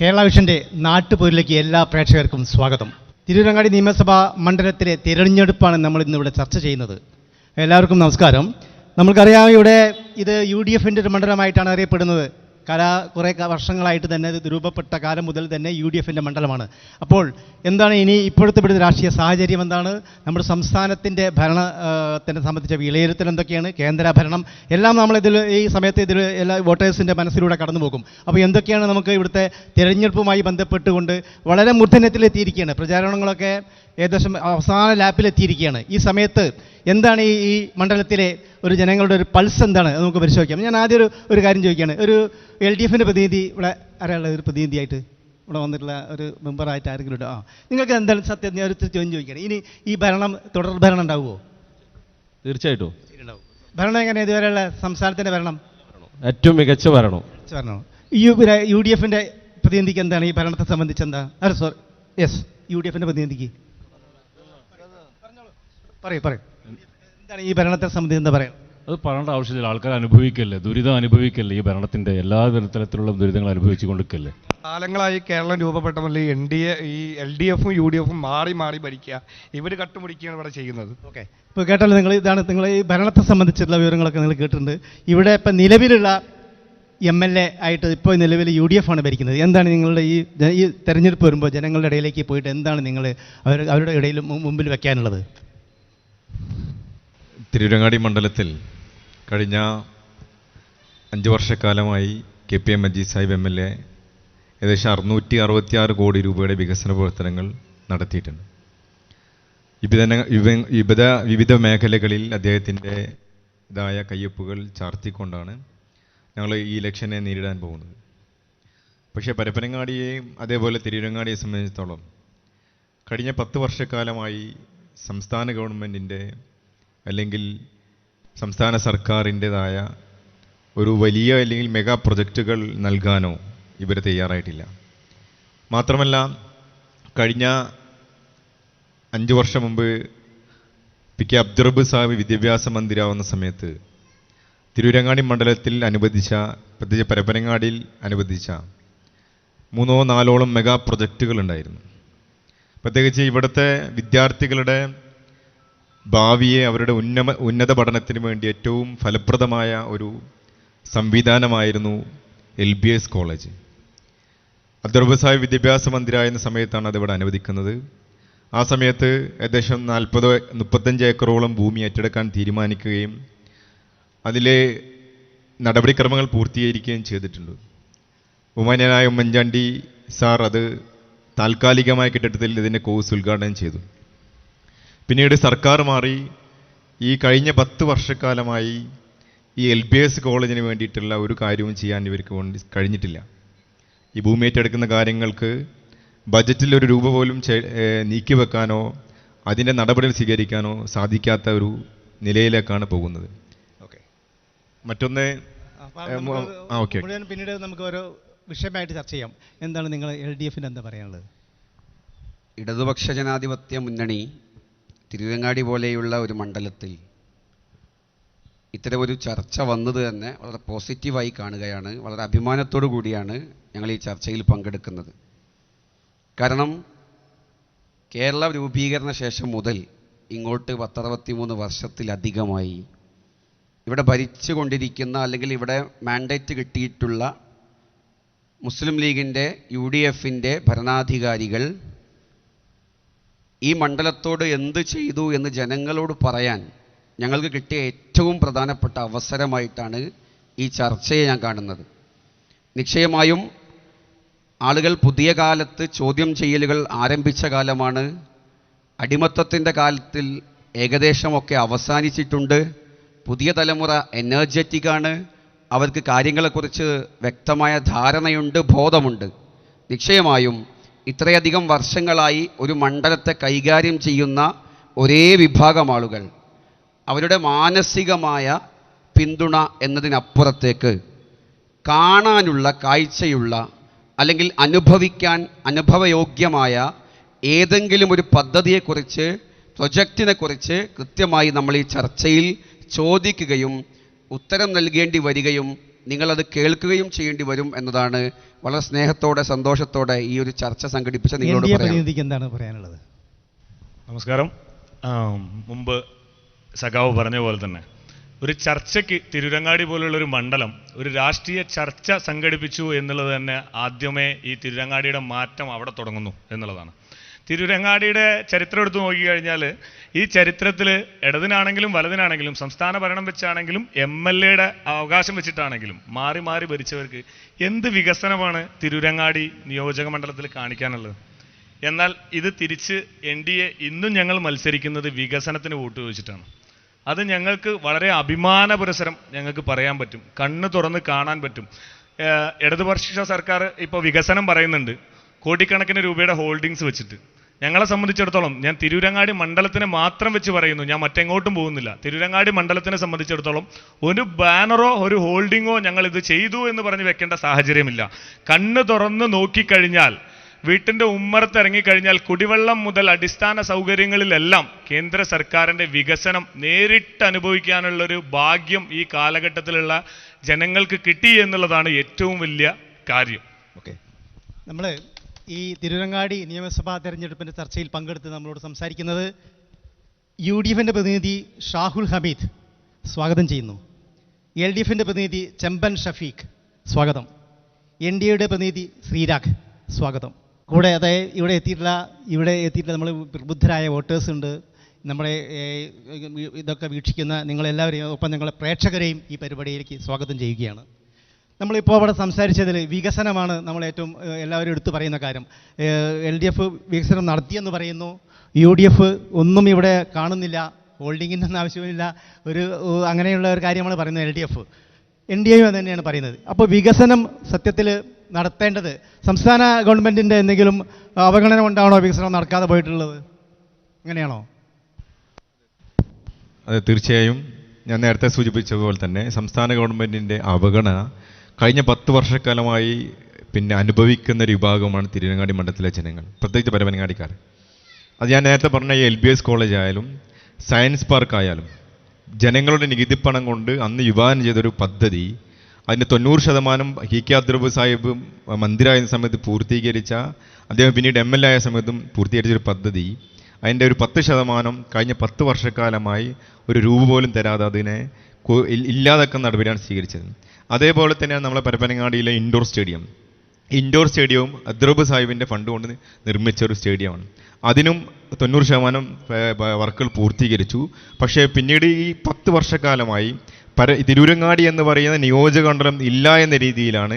കേരള വിഷൻ്റെ നാട്ടുപോരിലേക്ക് എല്ലാ പ്രേക്ഷകർക്കും സ്വാഗതം. തിരൂരങ്ങാടി നിയമസഭാ മണ്ഡലത്തിലെ തിരഞ്ഞെടുപ്പാണ് നമ്മൾ ഇന്നിവിടെ ചർച്ച ചെയ്യുന്നത്. എല്ലാവർക്കും നമസ്കാരം. നമ്മൾക്കറിയാം, ഇവിടെ ഇത് UDFൻ്റെ ഒരു മണ്ഡലമായിട്ടാണ് അറിയപ്പെടുന്നത്. കുറേ വർഷങ്ങളായിട്ട് തന്നെ ഇത് രൂപപ്പെട്ട കാലം മുതൽ തന്നെ UDFൻ്റെ മണ്ഡലമാണ്. അപ്പോൾ എന്താണ് ഇപ്പോഴത്തെ ഇവിടുത്തെ രാഷ്ട്രീയ സാഹചര്യം എന്താണ്, നമ്മുടെ സംസ്ഥാനത്തിൻ്റെ ഭരണത്തിനെ സംബന്ധിച്ച വിലയിരുത്തൽ എന്തൊക്കെയാണ്, കേന്ദ്ര ഭരണം എല്ലാം നമ്മളിതിൽ ഈ സമയത്ത് ഇതിൽ എല്ലാ വോട്ടേഴ്സിൻ്റെ മനസ്സിലൂടെ കടന്നു പോകും. അപ്പോൾ എന്തൊക്കെയാണ് നമുക്ക് ഇവിടുത്തെ തിരഞ്ഞെടുപ്പുമായി ബന്ധപ്പെട്ടുകൊണ്ട് വളരെ മൂർധന്യത്തിലെത്തിയിരിക്കുകയാണ്. പ്രചാരണങ്ങളൊക്കെ ഏകദേശം അവസാന ലാപ്പിലെത്തിയിരിക്കുകയാണ്. ഈ സമയത്ത് എന്താണ് ഈ മണ്ഡലത്തിലെ ഒരു ജനങ്ങളുടെ ഒരു പൾസ് എന്താണ് അത് നമുക്ക് പരിശോധിക്കാം. ഞാൻ ആദ്യം ഒരു കാര്യം ചോദിക്കുകയാണ്. ഒരു LDFൻ്റെ പ്രതിനിധി ഇവിടെ അറിയാനുള്ള ഒരു പ്രതിനിധിയായിട്ട് ഇവിടെ വന്നിട്ടുള്ള ഒരു മെമ്പറായിട്ട് ആരെങ്കിലും ഉണ്ടോ? നിങ്ങൾക്ക് എന്താണ് സത്യം, ഞാൻ ഒരു ചോദ്യം ചോദിക്കുകയാണ്. ഇനി ഈ തുടർ ഭരണം ഉണ്ടാവുമോ? തീർച്ചയായിട്ടും ഉണ്ടാവും. ഭരണം എങ്ങനെയാണ് ഇതുവരെയുള്ള സംസ്ഥാനത്തിൻ്റെ ഭരണം? ഏറ്റവും മികച്ച ഭരണം. UDFൻ്റെ പ്രതിനിധിക്ക് എന്താണ് ഈ ഭരണത്തെ സംബന്ധിച്ച് എന്താ? UDFൻ്റെ പ്രതിനിധിക്ക് പറയൂ എന്താണ് ഈ ഭരണത്തെ സംബന്ധിച്ച് എന്താ പറയാം? അത് പറയേണ്ട ആവശ്യമില്ല. ആൾക്കാർ അനുഭവിക്കല്ലേ, ദുരിതം അനുഭവിക്കല്ലേ, ഈ ഭരണത്തിന്റെ എല്ലാ തരത്തിലുള്ള ദുരിതങ്ങൾ അനുഭവിച്ചു കൊണ്ടിരിക്കല്ലേ. കാലങ്ങളായി കേരളം രൂപപ്പെട്ടതല്ലേ ഈ LDFും UDFും മാറി ഭരിക്കുക, ഇവർ കട്ടുമുടിക്കുകയാണ് ഇവിടെ ചെയ്യുന്നത്. ഓക്കെ, ഇപ്പോൾ കേട്ടല്ലോ നിങ്ങൾ ഈ ഭരണത്തെ സംബന്ധിച്ചുള്ള വിവരങ്ങളൊക്കെ നിങ്ങൾ കേട്ടിട്ടുണ്ട്. ഇവിടെ ഇപ്പം നിലവിലുള്ള MLA ആയിട്ട് ഇപ്പോൾ നിലവിൽ UDF ആണ് ഭരിക്കുന്നത്. എന്താണ് നിങ്ങളുടെ ഈ തെരഞ്ഞെടുപ്പ് വരുമ്പോൾ ജനങ്ങളുടെ ഇടയിലേക്ക് പോയിട്ട് എന്താണ് നിങ്ങൾ അവരുടെ ഇടയിൽ മുമ്പിൽ വെക്കാനുള്ളത്? തിരൂരങ്ങാടി മണ്ഡലത്തിൽ കഴിഞ്ഞ 5 വർഷക്കാലമായി KPM മജീദ് സാഹിബ് MLA ഏകദേശം 666 കോടി രൂപയുടെ വികസന പ്രവർത്തനങ്ങൾ നടത്തിയിട്ടുണ്ട്. വിവിധ മേഖലകളിൽ അദ്ദേഹത്തിൻ്റെതായ കയ്യൊപ്പുകൾ ചാർത്തിക്കൊണ്ടാണ് ഞങ്ങൾ ഈ ഇലക്ഷനെ നേരിടാൻ പോകുന്നത്. പക്ഷേ പരപ്പനങ്ങാടിയെയും അതേപോലെ തിരൂരങ്ങാടിയെ സംബന്ധിച്ചിടത്തോളം കഴിഞ്ഞ 10 വർഷക്കാലമായി സംസ്ഥാന ഗവൺമെൻറ്റിൻ്റെ അല്ലെങ്കിൽ സംസ്ഥാന സർക്കാരിൻ്റെതായ ഒരു വലിയ അല്ലെങ്കിൽ മെഗാ പ്രൊജക്റ്റുകൾ നൽകാനോ ഇവർ തയ്യാറായിട്ടില്ല. മാത്രമല്ല, കഴിഞ്ഞ 5 വർഷം മുമ്പ് PK അബ്ദുറബ്ബ് സാഹിബ് വിദ്യാഭ്യാസ മന്ത്രിയാവുന്ന സമയത്ത് തിരൂരങ്ങാടി മണ്ഡലത്തിൽ അനുവദിച്ച, പ്രത്യേകിച്ച് പരപ്പനങ്ങാടിയിൽ അനുവദിച്ച 3-4 മെഗാ പ്രൊജക്റ്റുകൾ ഉണ്ടായിരുന്നു. പ്രത്യേകിച്ച് ഇവിടുത്തെ വിദ്യാർത്ഥികളുടെ ഭാവിയെ അവരുടെ ഉന്നത പഠനത്തിന് വേണ്ടി ഏറ്റവും ഫലപ്രദമായ ഒരു സംവിധാനമായിരുന്നു LBS കോളേജ്. അബ്ദുറബ്ബ് സാഹിബ് വിദ്യാഭ്യാസ മന്ത്രിയായിരുന്ന സമയത്താണ് അതിവിടെ അനുവദിക്കുന്നത്. ആ സമയത്ത് ഏകദേശം 35 ഏക്കറോളം ഭൂമി ഏറ്റെടുക്കാൻ തീരുമാനിക്കുകയും അതിലെ നടപടിക്രമങ്ങൾ പൂർത്തീകരിക്കുകയും ചെയ്തിട്ടുണ്ട്. ബഹുമാന്യനായ ഉമ്മൻചാണ്ടി സാർ അത് താൽക്കാലികമായ കെട്ടിടത്തിൽ ഇതിൻ്റെ കോഴ്സ് ഉദ്ഘാടനം ചെയ്തു. പിന്നീട് സർക്കാർ മാറി. ഈ കഴിഞ്ഞ 10 വർഷക്കാലമായി ഈ LBS കോളേജിന് വേണ്ടിയിട്ടുള്ള ഒരു കാര്യവും ചെയ്യാൻ ഇവർക്ക് കഴിഞ്ഞിട്ടില്ല. ഈ ഭൂമി ഏറ്റെടുക്കുന്ന കാര്യങ്ങൾക്ക് ബജറ്റിൽ ഒരു രൂപ പോലും നീക്കി വെക്കാനോ അതിൻ്റെ നടപടികൾ സ്വീകരിക്കാനോ സാധിക്കാത്ത ഒരു നിലയിലേക്കാണ് പോകുന്നത്. ഓക്കെ, മറ്റൊന്ന് പിന്നീട് നമുക്ക് ഓരോ വിഷയമായിട്ട് ചർച്ച ചെയ്യാം. എന്താണ് നിങ്ങൾ LDFന് എന്താ പറയാനുള്ളത്? ഇടതുപക്ഷ ജനാധിപത്യ മുന്നണി തിരൂരങ്ങാടി പോലെയുള്ള ഒരു മണ്ഡലത്തിൽ ഇത്തരമൊരു ചർച്ച വന്നത് തന്നെ വളരെ പോസിറ്റീവായി കാണുകയാണ്. വളരെ അഭിമാനത്തോടു കൂടിയാണ് ഞങ്ങൾ ഈ ചർച്ചയിൽ പങ്കെടുക്കുന്നത്. കാരണം കേരള രൂപീകരണ ശേഷം മുതൽ ഇങ്ങോട്ട് 63 വർഷത്തിലധികമായി ഇവിടെ ഭരിച്ചു കൊണ്ടിരിക്കുന്ന, അല്ലെങ്കിൽ ഇവിടെ മാൻഡേറ്റ് കിട്ടിയിട്ടുള്ള മുസ്ലിം ലീഗിൻ്റെ UDFൻ്റെ ഭരണാധികാരികൾ ഈ മണ്ഡലത്തോട് എന്ത് ചെയ്തു എന്ന് ജനങ്ങളോട് പറയാൻ ഞങ്ങൾക്ക് കിട്ടിയ ഏറ്റവും പ്രധാനപ്പെട്ട അവസരമായിട്ടാണ് ഈ ചർച്ചയെ ഞാൻ കാണുന്നത്. നിശ്ചയമായും ആളുകൾ പുതിയ കാലത്ത് ചോദ്യം ചെയ്യലുകൾ ആരംഭിച്ച കാലമാണ്. അടിമത്തത്തിൻ്റെ കാലത്തിൽ ഏകദേശമൊക്കെ അവസാനിച്ചിട്ടുണ്ട്. പുതിയ തലമുറ എനർജറ്റിക്കാണ്. അവർക്ക് കാര്യങ്ങളെക്കുറിച്ച് വ്യക്തമായ ധാരണയുണ്ട്, ബോധമുണ്ട്. നിശ്ചയമായും ഇത്രയധികം വർഷങ്ങളായി ഒരു മണ്ഡലത്തെ കൈകാര്യം ചെയ്യുന്ന ഒരേ വിഭാഗം ആളുകൾ അവരുടെ മാനസികമായ പിന്തുണ എന്നതിനപ്പുറത്തേക്ക് കാണാനുള്ള, കാഴ്ചയുള്ള, അല്ലെങ്കിൽ അനുഭവയോഗ്യമായ ഏതെങ്കിലും ഒരു പദ്ധതിയെക്കുറിച്ച്, പ്രൊജക്റ്റിനെക്കുറിച്ച് കൃത്യമായി നമ്മൾ ഈ ചർച്ചയിൽ ചോദിക്കുകയും ഉത്തരം നൽകേണ്ടി വരികയും നിങ്ങളത് കേൾക്കുകയും ചെയ്യേണ്ടി വരും എന്നതാണ് വളരെ സ്നേഹത്തോടെ സന്തോഷത്തോടെ ഈ ഒരു ചർച്ച സംഘടിപ്പിച്ച നിങ്ങളോട് NDA പറയാം. പ്രതിനിധിക്ക് എന്താണ് പറയാനുള്ളത്? നമസ്കാരം. മുമ്പ് സഖാവ് പറഞ്ഞ പോലെ തന്നെ ഒരു ചർച്ചയ്ക്ക് തിരുരങ്ങാടി പോലുള്ളൊരു മണ്ഡലം ഒരു രാഷ്ട്രീയ ചർച്ച സംഘടിപ്പിച്ചു എന്നുള്ളത് തന്നെ ആദ്യമേ ഈ തിരുരങ്ങാടിയുടെ മാറ്റം അവിടെ തുടങ്ങുന്നു എന്നുള്ളതാണ്. തിരുരങ്ങാടിയുടെ ചരിത്രം എടുത്തു നോക്കിക്കഴിഞ്ഞാൽ ഈ ചരിത്രത്തിൽ ഇടതിനാണെങ്കിലും വലതിനാണെങ്കിലും സംസ്ഥാന ഭരണം വെച്ചാണെങ്കിലും MLA അവകാശം വെച്ചിട്ടാണെങ്കിലും മാറി മാറി ഭരിച്ചവർക്ക് എന്ത് വികസനമാണ് തിരുരങ്ങാടി നിയോജക മണ്ഡലത്തിൽ കാണിക്കാനുള്ളത്? എന്നാൽ ഇത് തിരിച്ച് NDA ഇന്നും ഞങ്ങൾ മത്സരിക്കുന്നത് വികസനത്തിന് വോട്ട് ചോദിച്ചിട്ടാണ്. അത് ഞങ്ങൾക്ക് വളരെ അഭിമാനപുരസരം ഞങ്ങൾക്ക് പറയാൻ പറ്റും, കണ്ണ് തുറന്ന് കാണാൻ പറ്റും. ഇടതുപക്ഷ സർക്കാർ ഇപ്പോൾ വികസനം പറയുന്നുണ്ട്, കോടിക്കണക്കിന് രൂപയുടെ ഹോൾഡിങ്സ് വെച്ചിട്ട്. ഞങ്ങളെ സംബന്ധിച്ചിടത്തോളം, ഞാൻ തിരൂരങ്ങാടി മണ്ഡലത്തിനെ മാത്രം വെച്ച് പറയുന്നു, ഞാൻ മറ്റെങ്ങോട്ടും പോകുന്നില്ല. തിരൂരങ്ങാടി മണ്ഡലത്തിനെ സംബന്ധിച്ചിടത്തോളം ഒരു ബാനറോ ഒരു ഹോൾഡിങ്ങോ ഞങ്ങൾ ഇത് ചെയ്തു എന്ന് പറഞ്ഞ് വെക്കേണ്ട സാഹചര്യമില്ല. കണ്ണ് തുറന്ന് നോക്കിക്കഴിഞ്ഞാൽ, വീട്ടിൻ്റെ ഉമ്മറത്ത് ഇറങ്ങിക്കഴിഞ്ഞാൽ കുടിവെള്ളം മുതൽ അടിസ്ഥാന സൗകര്യങ്ങളിലെല്ലാം കേന്ദ്ര സർക്കാരിൻ്റെ വികസനം നേരിട്ട് അനുഭവിക്കാനുള്ളൊരു ഭാഗ്യം ഈ കാലഘട്ടത്തിലുള്ള ജനങ്ങൾക്ക് കിട്ടി എന്നുള്ളതാണ് ഏറ്റവും വലിയ കാര്യം. ഓക്കെ, നമ്മൾ ഈ തിരുരങ്ങാടി നിയമസഭാ തെരഞ്ഞെടുപ്പിൻ്റെ ചർച്ചയിൽ പങ്കെടുത്ത് നമ്മളോട് സംസാരിക്കുന്നത് UDFൻ്റെ പ്രതിനിധി ഷാഹുൽ ഹമീദ്, സ്വാഗതം ചെയ്യുന്നു. LDFൻ്റെ പ്രതിനിധി ചെമ്പൻ ഷഫീഖ്, സ്വാഗതം. NDAയുടെ പ്രതിനിധി ശ്രീരാഗ്, സ്വാഗതം. കൂടെ അതായത് ഇവിടെ എത്തിയിട്ടുള്ള നമ്മൾ പ്രബുദ്ധരായ വോട്ടേഴ്സ് ഉണ്ട്, നമ്മളെ ഇതൊക്കെ വീക്ഷിക്കുന്ന നിങ്ങളെല്ലാവരെയും ഒപ്പം ഞങ്ങളെ പ്രേക്ഷകരെയും ഈ പരിപാടിയിലേക്ക് സ്വാഗതം ചെയ്യുകയാണ്. നമ്മളിപ്പോൾ അവിടെ സംസാരിച്ചതിൽ വികസനമാണ് നമ്മൾ ഏറ്റവും എല്ലാവരും എടുത്തു പറയുന്ന കാര്യം. LDF വികസനം നടത്തിയെന്ന് പറയുന്നു, UDF ഒന്നും ഇവിടെ കാണുന്നില്ല, ഹോൾഡിങ്ങിൻ്റെ ഒന്നും ആവശ്യമില്ല, അങ്ങനെയുള്ള ഒരു കാര്യമാണ് പറയുന്നത് LDF. NDAയും അത് തന്നെയാണ് പറയുന്നത്. അപ്പോൾ വികസനം സത്യത്തിൽ നടത്തേണ്ടത് സംസ്ഥാന ഗവൺമെൻറ്റിൻ്റെ എന്തെങ്കിലും അവഗണന കൊണ്ടാണോ വികസനം നടക്കാതെ പോയിട്ടുള്ളത്? അങ്ങനെയാണോ? അത് തീർച്ചയായും ഞാൻ നേരത്തെ സൂചിപ്പിച്ചതുപോലെ തന്നെ സംസ്ഥാന ഗവൺമെൻറ്റിൻ്റെ അവഗണന കഴിഞ്ഞ 10 വർഷക്കാലമായി അനുഭവിക്കുന്ന ഒരു വിഭാഗമാണ് തിരുവനങ്ങാടി മണ്ഡലത്തിലെ ജനങ്ങൾ, പ്രത്യേകിച്ച് പരപ്പനങ്ങാടിക്കാർ. അത് ഞാൻ നേരത്തെ പറഞ്ഞ ഈ LBS കോളേജ് ആയാലും സയൻസ് പാർക്ക് ആയാലും ജനങ്ങളുടെ നികുതിപ്പണം കൊണ്ട് അന്ന് വിഭാവനം ചെയ്തൊരു പദ്ധതി, അതിൻ്റെ 90% HK അബ്ദുറബ്ബ് സാഹിബ് മന്ത്രിയായ സമയത്ത് പൂർത്തീകരിച്ച, അദ്ദേഹം പിന്നീട് MLA ആയ സമയത്തും പൂർത്തീകരിച്ചൊരു പദ്ധതി, അതിൻ്റെ ഒരു 10% കഴിഞ്ഞ 10 വർഷക്കാലമായി ഒരു രൂപ പോലും തരാതെ അതിനെ ഇല്ലാതാക്കുന്ന നടപടിയാണ് സ്വീകരിച്ചത്. അതേപോലെ തന്നെയാണ് നമ്മളെ പരപ്പനങ്ങാടിയിലെ ഇൻഡോർ സ്റ്റേഡിയവും അബ്ദുറബ്ബ് സാഹിബിൻ്റെ ഫണ്ട് കൊണ്ട് നിർമ്മിച്ച ഒരു സ്റ്റേഡിയമാണ്. അതിനും 90% വർക്കുകൾ പൂർത്തീകരിച്ചു. പക്ഷേ പിന്നീട് ഈ 10 വർഷക്കാലമായി തിരൂരങ്ങാടി എന്ന് പറയുന്ന നിയോജകമണ്ഡലം ഇല്ല എന്ന രീതിയിലാണ്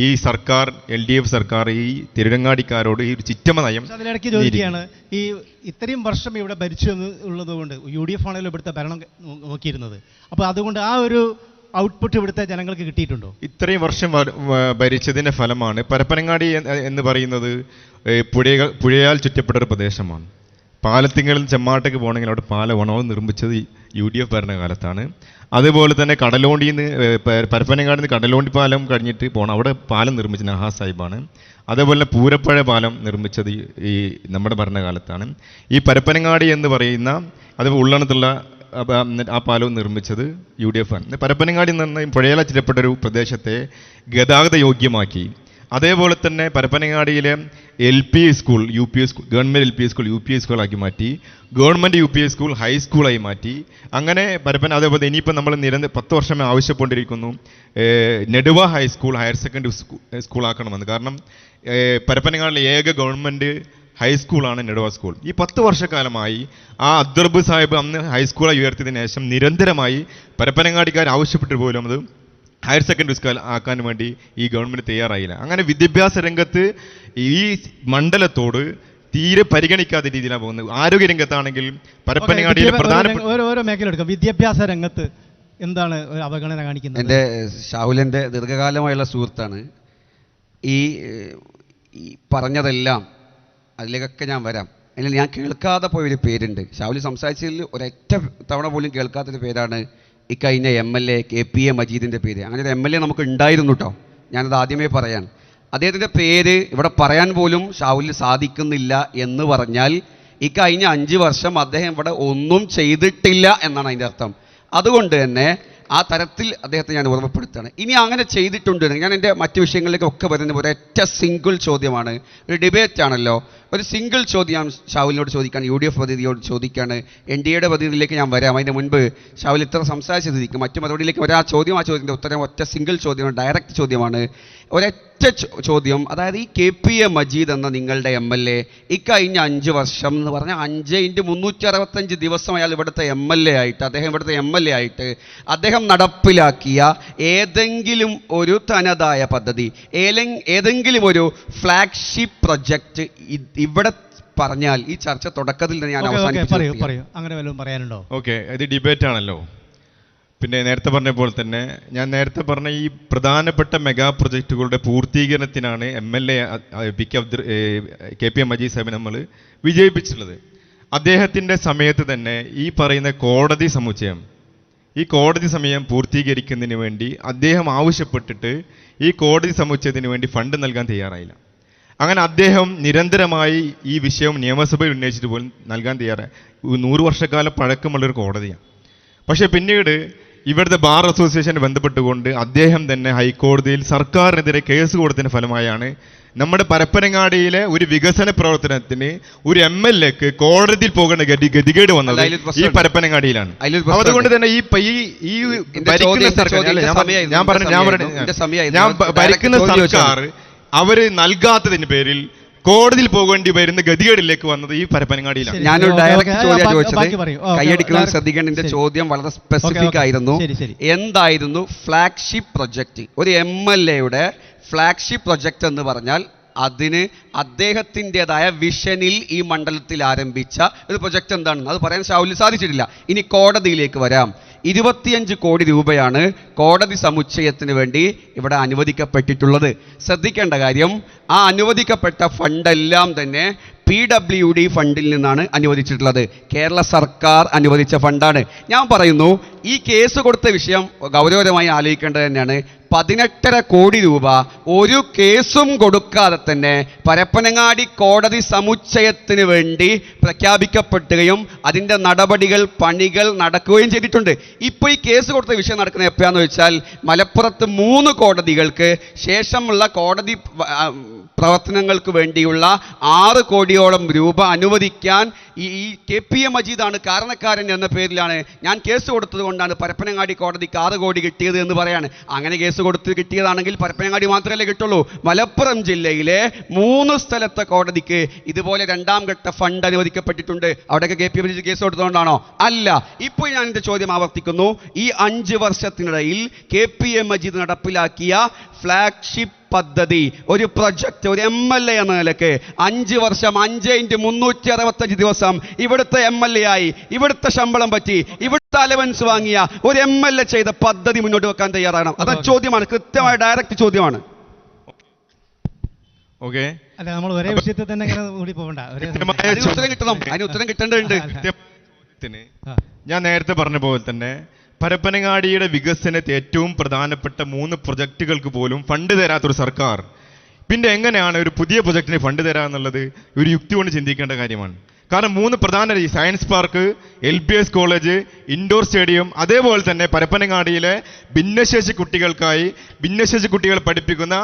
ഈ സർക്കാർ, LDF സർക്കാർ ഈ തിരുരങ്ങാടിക്കാരോട് ഈ ഒരു ചിറ്റമ നയം. അതിലിടയ്ക്ക് ചോദിക്കുകയാണ്, ഈ ഇത്രയും വർഷം ഇവിടെ ഭരിച്ചു ഉള്ളത് കൊണ്ട് UDF ആണല്ലോ ഇവിടുത്തെ ഭരണം നോക്കിയിരുന്നത്, അപ്പോൾ അതുകൊണ്ട് ആ ഒരു ഔട്ട്പുട്ട് ഇവിടുത്തെ ജനങ്ങൾക്ക് കിട്ടിയിട്ടുണ്ടോ? ഇത്രയും വർഷം ഭരിച്ചതിൻ്റെ ഫലമാണ്. പരപ്പനങ്ങാടി എന്ന് പറയുന്നത് പുഴയാൽ ചുറ്റപ്പെട്ട ഒരു പ്രദേശമാണ്. പാലത്തിങ്ങളിൽ ചെമ്മാട്ടേക്ക് പോകണമെങ്കിൽ അവിടെ പാലം വേണം, നിർമ്മിച്ചത് UDF ഭരണകാലത്താണ്. അതുപോലെ തന്നെ കടലോണ്ടിയിൽ നിന്ന് പരപ്പനങ്ങാടിൽ നിന്ന് കടലോണ്ടി പാലം കഴിഞ്ഞിട്ട് പോകണം, അവിടെ പാലം നിർമ്മിച്ചത് നഹാസ് സാഹിബാണ്. അതേപോലെ പുരപ്പഴ പാലം നിർമ്മിച്ചത് ഈ നമ്മുടെ ഭരണകാലത്താണ്. ഈ പരപ്പനങ്ങാടി എന്ന് പറയുന്ന അത് ഉള്ളണത്തുള്ള ആ പാലവും നിർമ്മിച്ചത് UDF ആണ്. പരപ്പനങ്ങാടി എന്ന് പറഞ്ഞാൽ പുഴയാൽ ചുറ്റപ്പെട്ടൊരു പ്രദേശത്തെ ഗതാഗത യോഗ്യമാക്കി. അതേപോലെ തന്നെ പരപ്പനങ്ങാടിയിലെ LP school, UP school, government LP school UP സ്കൂളാക്കി മാറ്റി, ഗവൺമെൻറ് UP സ്കൂൾ ഹൈസ്കൂളായി മാറ്റി. അങ്ങനെ അതേപോലെ ഇനിയിപ്പോൾ നമ്മൾ 10 വർഷമേ ആവശ്യപ്പെട്ടിരിക്കുന്നു നെടുവ ഹൈസ്കൂൾ ഹയർ സെക്കൻഡറി സ്കൂളാക്കണമെന്ന്. കാരണം പരപ്പനങ്ങാടിലെ ഏക ഗവൺമെൻറ് ഹൈസ്കൂളാണ് നെടുവ സ്കൂൾ. ഈ 10 വർഷക്കാലമായി ആ അബ്ദുറബ്ബ് സാഹിബ് അന്ന് ഹൈസ്കൂളായി ഉയർത്തിയതിനു ശേഷം നിരന്തരമായി പരപ്പനങ്ങാടിക്കാർ ആവശ്യപ്പെട്ട് പോലും അത് ഹയർ സെക്കൻഡറി സ്കൂൾ ആക്കാൻ വേണ്ടി ഈ ഗവൺമെൻറ് തയ്യാറായില്ല. അങ്ങനെ വിദ്യാഭ്യാസ രംഗത്ത് ഈ മണ്ഡലത്തോട് തീരെ പരിഗണിക്കാത്ത രീതിയിലാണ് പോകുന്നത്. ആരോഗ്യ രംഗത്താണെങ്കിൽ പരപ്പനങ്ങാടിയിലെ പ്രധാനപ്പെട്ട ഓരോ മേഖല എടുക്കാം. വിദ്യാഭ്യാസ രംഗത്ത് എന്താണ് അവഗണന കാണിക്കുന്നത്? എൻ്റെ ഷാഹുലിൻ്റെ ദീർഘകാലമായുള്ള സുഹൃത്താണ്. ഈ പറഞ്ഞതെല്ലാം അതിലേക്കൊക്കെ ഞാൻ വരാം. അല്ലെങ്കിൽ ഞാൻ കേൾക്കാതെ പോയൊരു പേരുണ്ട്, ഷാഹുൽ സംസാരിച്ചതിൽ ഒരൊറ്റ തവണ പോലും കേൾക്കാത്തൊരു പേരാണ് ഈ കഴിഞ്ഞ MLA KPA മജീദിൻ്റെ പേര്. അങ്ങനെ ഒരു MLA നമുക്ക് ഉണ്ടായിരുന്നു കേട്ടോ, ഞാനത് ആദ്യമേ പറയാൻ. അദ്ദേഹത്തിൻ്റെ പേര് ഇവിടെ പറയാൻ പോലും ഷാഹുലിന് സാധിക്കുന്നില്ല എന്ന് പറഞ്ഞാൽ ഈ കഴിഞ്ഞ 5 വർഷം അദ്ദേഹം ഇവിടെ ഒന്നും ചെയ്തിട്ടില്ല എന്നാണ് അതിൻ്റെ അർത്ഥം. അതുകൊണ്ട് തന്നെ ആ തരത്തിൽ അദ്ദേഹത്തെ ഞാൻ ഓർമ്മപ്പെടുത്തുകയാണ്. ഇനി അങ്ങനെ ചെയ്തിട്ടുണ്ട്, ഞാൻ എൻ്റെ മറ്റു വിഷയങ്ങളിലേക്കൊക്കെ വരുന്ന ഒരൊറ്റ സിംഗിൾ ചോദ്യമാണ്. ഒരു ഡിബേറ്റ് ആണല്ലോ, ഒരു സിംഗിൾ ചോദ്യം ഷാവുലിനോട് ചോദിക്കാൻ, UDF പ്രതിനിധിയോട് ചോദിക്കാണ്. NDAയുടെ പ്രതിനിധിയിലേക്ക് ഞാൻ വരാം. അതിന് മുൻപ് ഷാവുൽ ഇത്ര സംസാരിച്ചതിരിക്കും മറ്റു മറുപടിയിലേക്ക് വരാൻ ചോദ്യം, ആ ചോദ്യത്തിൻ്റെ ഉത്തരം ഒറ്റ സിംഗിൾ ചോദ്യമാണ്, ഡയറക്റ്റ് ചോദ്യമാണ്. ഒരൊറ്റ ചോദ്യം, അതായത് ഈ KPA മജീദ് എന്ന നിങ്ങളുടെ MLA ഇക്കഴിഞ്ഞ 5 വർഷം എന്ന് പറഞ്ഞാൽ 5×365 ദിവസം അയാൾ ഇവിടുത്തെ MLA ആയിട്ട്, അദ്ദേഹം ഇവിടുത്തെ MLA ആയിട്ട് അദ്ദേഹം നടപ്പിലാക്കിയ ഏതെങ്കിലും ഒരു തനതായ പദ്ധതി, ഏതെങ്കിലും ഒരു ഫ്ലാഗ്ഷിപ്പ് പ്രൊജക്റ്റ് ഇവിടെ പറഞ്ഞാൽ ഈ ചർച്ച തുടക്കത്തിൽ തന്നെ ഞാൻ അവസാനിപ്പിച്ചു. അങ്ങനെ വല്ലതും പറയാനുണ്ടോ? ഓക്കെ, ഇത് ഡിബേറ്റ് ആണല്ലോ. പിന്നെ നേരത്തെ പറഞ്ഞ പോലെ തന്നെ ഞാൻ നേരത്തെ പറഞ്ഞ ഈ പ്രധാനപ്പെട്ട മെഗാ പ്രൊജക്റ്റുകളുടെ പൂർത്തീകരണത്തിനാണ് MLA KPA മജീദ് സാഹിബിനെ നമ്മൾ വിജയിപ്പിച്ചിട്ടുള്ളത്. അദ്ദേഹത്തിൻ്റെ സമയത്ത് തന്നെ ഈ പറയുന്ന കോടതി സമുച്ചയം, ഈ കോടതി സമയം പൂർത്തീകരിക്കുന്നതിന് വേണ്ടി അദ്ദേഹം ആവശ്യപ്പെട്ടിട്ട് ഈ കോടതി സമുച്ചയത്തിന് വേണ്ടി ഫണ്ട് നൽകാൻ തയ്യാറായില്ല. അങ്ങനെ അദ്ദേഹം നിരന്തരമായി ഈ വിഷയം നിയമസഭയിൽ ഉന്നയിച്ചിട്ട് പോലും നൽകാൻ തയ്യാറായി. 100 വർഷക്കാലം പഴക്കമുള്ളൊരു കോടതിയാണ്. പക്ഷേ പിന്നീട് ഇവിടുത്തെ ബാർ അസോസിയേഷനെ ബന്ധപ്പെട്ടുകൊണ്ട് അദ്ദേഹം തന്നെ ഹൈക്കോടതിയിൽ സർക്കാരിനെതിരെ കേസ് കൊടുത്തതിന് ഫലമായാണ് നമ്മുടെ പരപ്പനങ്ങാടിയിലെ ഒരു വികസന പ്രവർത്തനത്തിന് ഒരു MLAക്ക് കോടതിയിൽ പോകേണ്ട ഗതികേട് വന്നത് ഈ പരപ്പനങ്ങാടിയിലാണ്. അതുകൊണ്ട് തന്നെ ഈ ഭരിക്കുന്ന സർക്കാർ അവര് നൽകാത്തതിന് പേരിൽ കോടതിയിൽ പോകേണ്ടി വരുന്ന ഗതികേടിലേക്ക് വന്നത് ഈ പരപ്പനങ്ങാടിയിലാണ്. ഞാനൊരു ഡയറക്റ്റ് ചോദ്യം ചോദിച്ചത്, കൈയടിക്കുന്നത് ശ്രദ്ധിക്കേണ്ട. എന്റെ ചോദ്യം വളരെ സ്പെസിഫിക് ആയിരുന്നു. എന്തായിരുന്നു ഫ്ലാഗ്ഷിപ്പ് പ്രൊജക്റ്റ്? ഒരു MLAയുടെ ഫ്ലാഗ്ഷിപ്പ് പ്രൊജക്റ്റ് എന്ന് പറഞ്ഞാൽ അതിന് അദ്ദേഹത്തിൻ്റെതായ വിഷനിൽ ഈ മണ്ഡലത്തിൽ ആരംഭിച്ച ഒരു പ്രൊജക്റ്റ് എന്താണെന്ന് അത് പറയാൻ ഷാവുലിന് സാധിച്ചിട്ടില്ല. ഇനി കോടതിയിലേക്ക് വരാം. 25 കോടി രൂപയാണ് കോടതി സമുച്ചയത്തിന് വേണ്ടി ഇവിടെ അനുവദിക്കപ്പെട്ടിട്ടുള്ളത്. ശ്രദ്ധിക്കേണ്ട കാര്യം, ആ അനുവദിക്കപ്പെട്ട ഫണ്ടെല്ലാം തന്നെ PWD ഫണ്ടിൽ നിന്നാണ് അനുവദിച്ചിട്ടുള്ളത്. കേരള സർക്കാർ അനുവദിച്ച ഫണ്ടാണ്. ഞാൻ പറയുന്നു, ഈ കേസ് കൊടുത്ത വിഷയം ഗൗരവമായി ആലോചിക്കേണ്ടത് തന്നെയാണ്. 18.5 കോടി രൂപ ഒരു കേസും കൊടുക്കാതെ തന്നെ പരപ്പനങ്ങാടി കോടതി സമുച്ചയത്തിന് വേണ്ടി പ്രഖ്യാപിക്കപ്പെടുകയും അതിൻ്റെ പണികൾ നടക്കുകയും ചെയ്തിട്ടുണ്ട്. ഇപ്പോൾ ഈ കേസ് കൊടുത്ത വിഷയം നടക്കുന്നത് എപ്പോഴാന്ന് വെച്ചാൽ, മലപ്പുറത്ത് 3 കോടതികൾക്ക് ശേഷമുള്ള കോടതി പ്രവർത്തനങ്ങൾക്ക് വേണ്ടിയുള്ള 6 കോടിയോളം രൂപ അനുവദിക്കാൻ ഈ KPA മജീദാണ് കാരണക്കാരൻ എന്ന പേരിലാണ് ഞാൻ കേസ് കൊടുത്തത് കൊണ്ടാണ് പരപ്പനങ്ങാടി കോടതിക്ക് 6 കോടി കിട്ടിയത് എന്ന് പറയാണ്. അങ്ങനെ കേസ് കൊടുത്ത് കിട്ടിയതാണെങ്കിൽ പരപ്പനങ്ങാടി മാത്രമല്ലേ കിട്ടുള്ളൂ. മലപ്പുറം ജില്ലയിലെ 3 സ്ഥലത്തെ കോടതിക്ക് ഇതുപോലെ 2ാം ഘട്ട ഫണ്ട് അനുവദിക്കപ്പെട്ടിട്ടുണ്ട്. അവിടെയൊക്കെ KPA മജീദ് കേസ് കൊടുത്തതുകൊണ്ടാണോ? അല്ല. ഇപ്പോൾ ഞാൻ എൻ്റെ ചോദ്യം ആവർത്തിക്കുന്നു. ഈ 5 വർഷത്തിനിടയിൽ KPA മജീദ് നടപ്പിലാക്കിയ ഫ്ലാഗ്ഷിപ്പ് പദ്ധതി, ഒരു പ്രൊജക്റ്റ്, ഒരു MLA എന്ന നിലയ്ക്ക് 5 വർഷം 5×365 ദിവസം ഇവിടുത്തെ MLA ആയി, ഇവിടുത്തെ ശമ്പളം പറ്റി, ഇവിടുത്തെ അലവൻസ് വാങ്ങിയ ഒരു MLA ചെയ്ത പദ്ധതി മുന്നോട്ട് വെക്കാൻ തയ്യാറാണ്. അത് ചോദ്യമാണ്, കൃത്യമായ ഡയറക്റ്റ് ചോദ്യമാണ്. ഓക്കെ, അല്ല, നമ്മൾ ഒരേ വിഷയത്തിൽ തന്നെ കൂടി പോകണ്ട. ഉത്തരം കിട്ടണം, അതിന് ഉത്തരം കിട്ടേണ്ടതുണ്ട്. ഞാൻ നേരത്തെ പറഞ്ഞ പോലെ തന്നെ പരപ്പനങ്ങാടിയുടെ വികസനത്തെ ഏറ്റവും പ്രധാനപ്പെട്ട 3 പ്രൊജക്റ്റുകൾക്ക് പോലും ഫണ്ട് തരാത്തൊരു സർക്കാർ പിന്നെ എങ്ങനെയാണ് ഒരു പുതിയ പ്രൊജക്റ്റിന് ഫണ്ട് തരാന്നുള്ളത് ഒരു യുക്തി കൊണ്ട് ചിന്തിക്കേണ്ട കാര്യമാണ്. കാരണം 3 പ്രധാന science park, LBS college, indoor stadium, അതേപോലെ തന്നെ പരപ്പനങ്ങാടിയിലെ ഭിന്നശേഷി കുട്ടികളെ പഠിപ്പിക്കുന്ന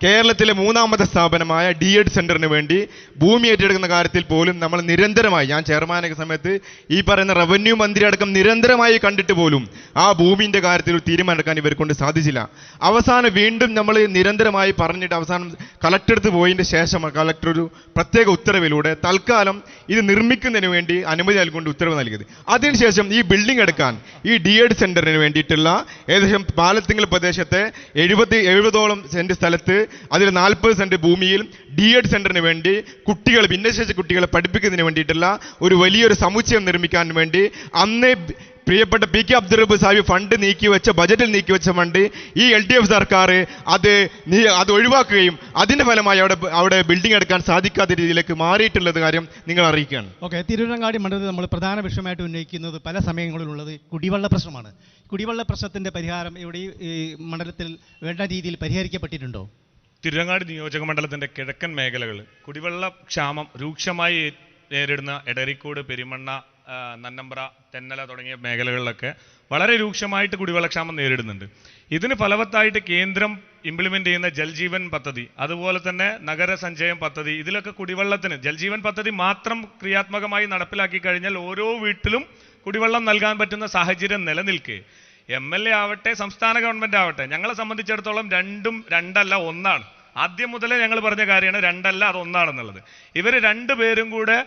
കേരളത്തിലെ 3ാമത്തെ സ്ഥാപനമായ DED സെന്ററിന് വേണ്ടി ഭൂമി ഏറ്റെടുക്കുന്ന കാര്യത്തിൽ പോലും നമ്മൾ നിരന്തരമായി, ഞാൻ ചെയർമാനൊക്കെ സമയത്ത് ഈ പറയുന്ന റവന്യൂ മന്ത്രി അടക്കം നിരന്തരമായി കണ്ടിട്ട് പോലും ആ ഭൂമിൻ്റെ കാര്യത്തിൽ തീരുമാനമെടുക്കാൻ ഇവരെ കൊണ്ട് സാധിച്ചില്ല. അവസാനം വീണ്ടും നമ്മൾ നിരന്തരമായി പറഞ്ഞിട്ട് അവസാനം കളക്ടറെടുത്ത് പോയതിൻ്റെ ശേഷം കളക്ടർ ഒരു പ്രത്യേക ഉത്തരവിലൂടെ തൽക്കാലം ഇത് നിർമ്മിക്കുന്നതിന് വേണ്ടി അനുമതി നൽകിക്കൊണ്ട് ഉത്തരവ് നൽകിയത്. അതിനുശേഷം ഈ ബിൽഡിംഗ് എടുക്കാൻ ഈ DED സെന്ററിന് വേണ്ടിയിട്ടുള്ള ഏകദേശം പാലത്തിങ്കൽ പ്രദേശത്തെ 70ഓളം സെന്റ് സ്ഥലത്ത് അതിൽ 40 സെന്റ് ഭൂമിയിൽ DED സെന്ററിന് വേണ്ടി ഭിന്നശേഷി കുട്ടികളെ പഠിപ്പിക്കുന്നതിന് വേണ്ടിയിട്ടുള്ള ഒരു വലിയൊരു സമുച്ചയം നിർമ്മിക്കാൻ വേണ്ടി അന്ന് പ്രിയപ്പെട്ട PK അബ്ദുൾ റബ്ബ് സാഹിബ് ഫണ്ട് ബജറ്റിൽ നീക്കിവെച്ച ഫണ്ട് ഈ LDF സർക്കാർ അത് ഒഴിവാക്കുകയും അതിന്റെ ഫലമായി അവിടെ ബിൽഡിംഗ് എടുക്കാൻ സാധിക്കാത്ത രീതിയിലേക്ക് മാറിയിട്ടുള്ളത് കാര്യം നിങ്ങൾ അറിയിക്കുകയാണ്. ഓക്കെ, തിരൂരങ്ങാടി മണ്ഡലത്തിൽ നമ്മൾ പ്രധാന വിഷയമായിട്ട് ഉന്നയിക്കുന്നത് പല സമയങ്ങളിലുള്ളത് കുടിവെള്ള പ്രശ്നമാണ്. കുടിവെള്ള പ്രശ്നത്തിന്റെ പരിഹാരം ഇവിടെ ഈ മണ്ഡലത്തിൽ വേണ്ട രീതിയിൽ പരിഹരിക്കപ്പെട്ടിട്ടുണ്ടോ? തിരുരങ്ങാടി നിയോജക മണ്ഡലത്തിന്റെ കിഴക്കൻ മേഖലകൾ കുടിവെള്ള ക്ഷാമം രൂക്ഷമായി നേരിടുന്ന എടരിക്കോട്, പെരുമണ്ണ, നന്നമ്പ്ര, തെന്നല തുടങ്ങിയ മേഖലകളിലൊക്കെ വളരെ രൂക്ഷമായിട്ട് കുടിവെള്ളക്ഷാമം നേരിടുന്നുണ്ട്. ഇതിന് ഫലവത്തായിട്ട് കേന്ദ്രം ഇംപ്ലിമെൻ്റ് ചെയ്യുന്ന ജൽജീവൻ പദ്ധതി, അതുപോലെ തന്നെ നഗരസഞ്ചയം പദ്ധതി, ഇതിലൊക്കെ കുടിവെള്ളത്തിന് ജൽജീവൻ പദ്ധതി മാത്രം ക്രിയാത്മകമായി നടപ്പിലാക്കി കഴിഞ്ഞാൽ ഓരോ വീട്ടിലും കുടിവെള്ളം നൽകാൻ പറ്റുന്ന സാഹചര്യം നിലനിൽക്കെ MLA ആവട്ടെ സംസ്ഥാന ഗവൺമെൻറ് ആവട്ടെ, ഞങ്ങളെ സംബന്ധിച്ചിടത്തോളം രണ്ടല്ല ഒന്നാണ്. ആദ്യം മുതലേ ഞങ്ങൾ പറഞ്ഞ കാര്യമാണ് രണ്ടല്ല അത് ഒന്നാണെന്നുള്ളത്. ഇവർ രണ്ടുപേരും കൂടെ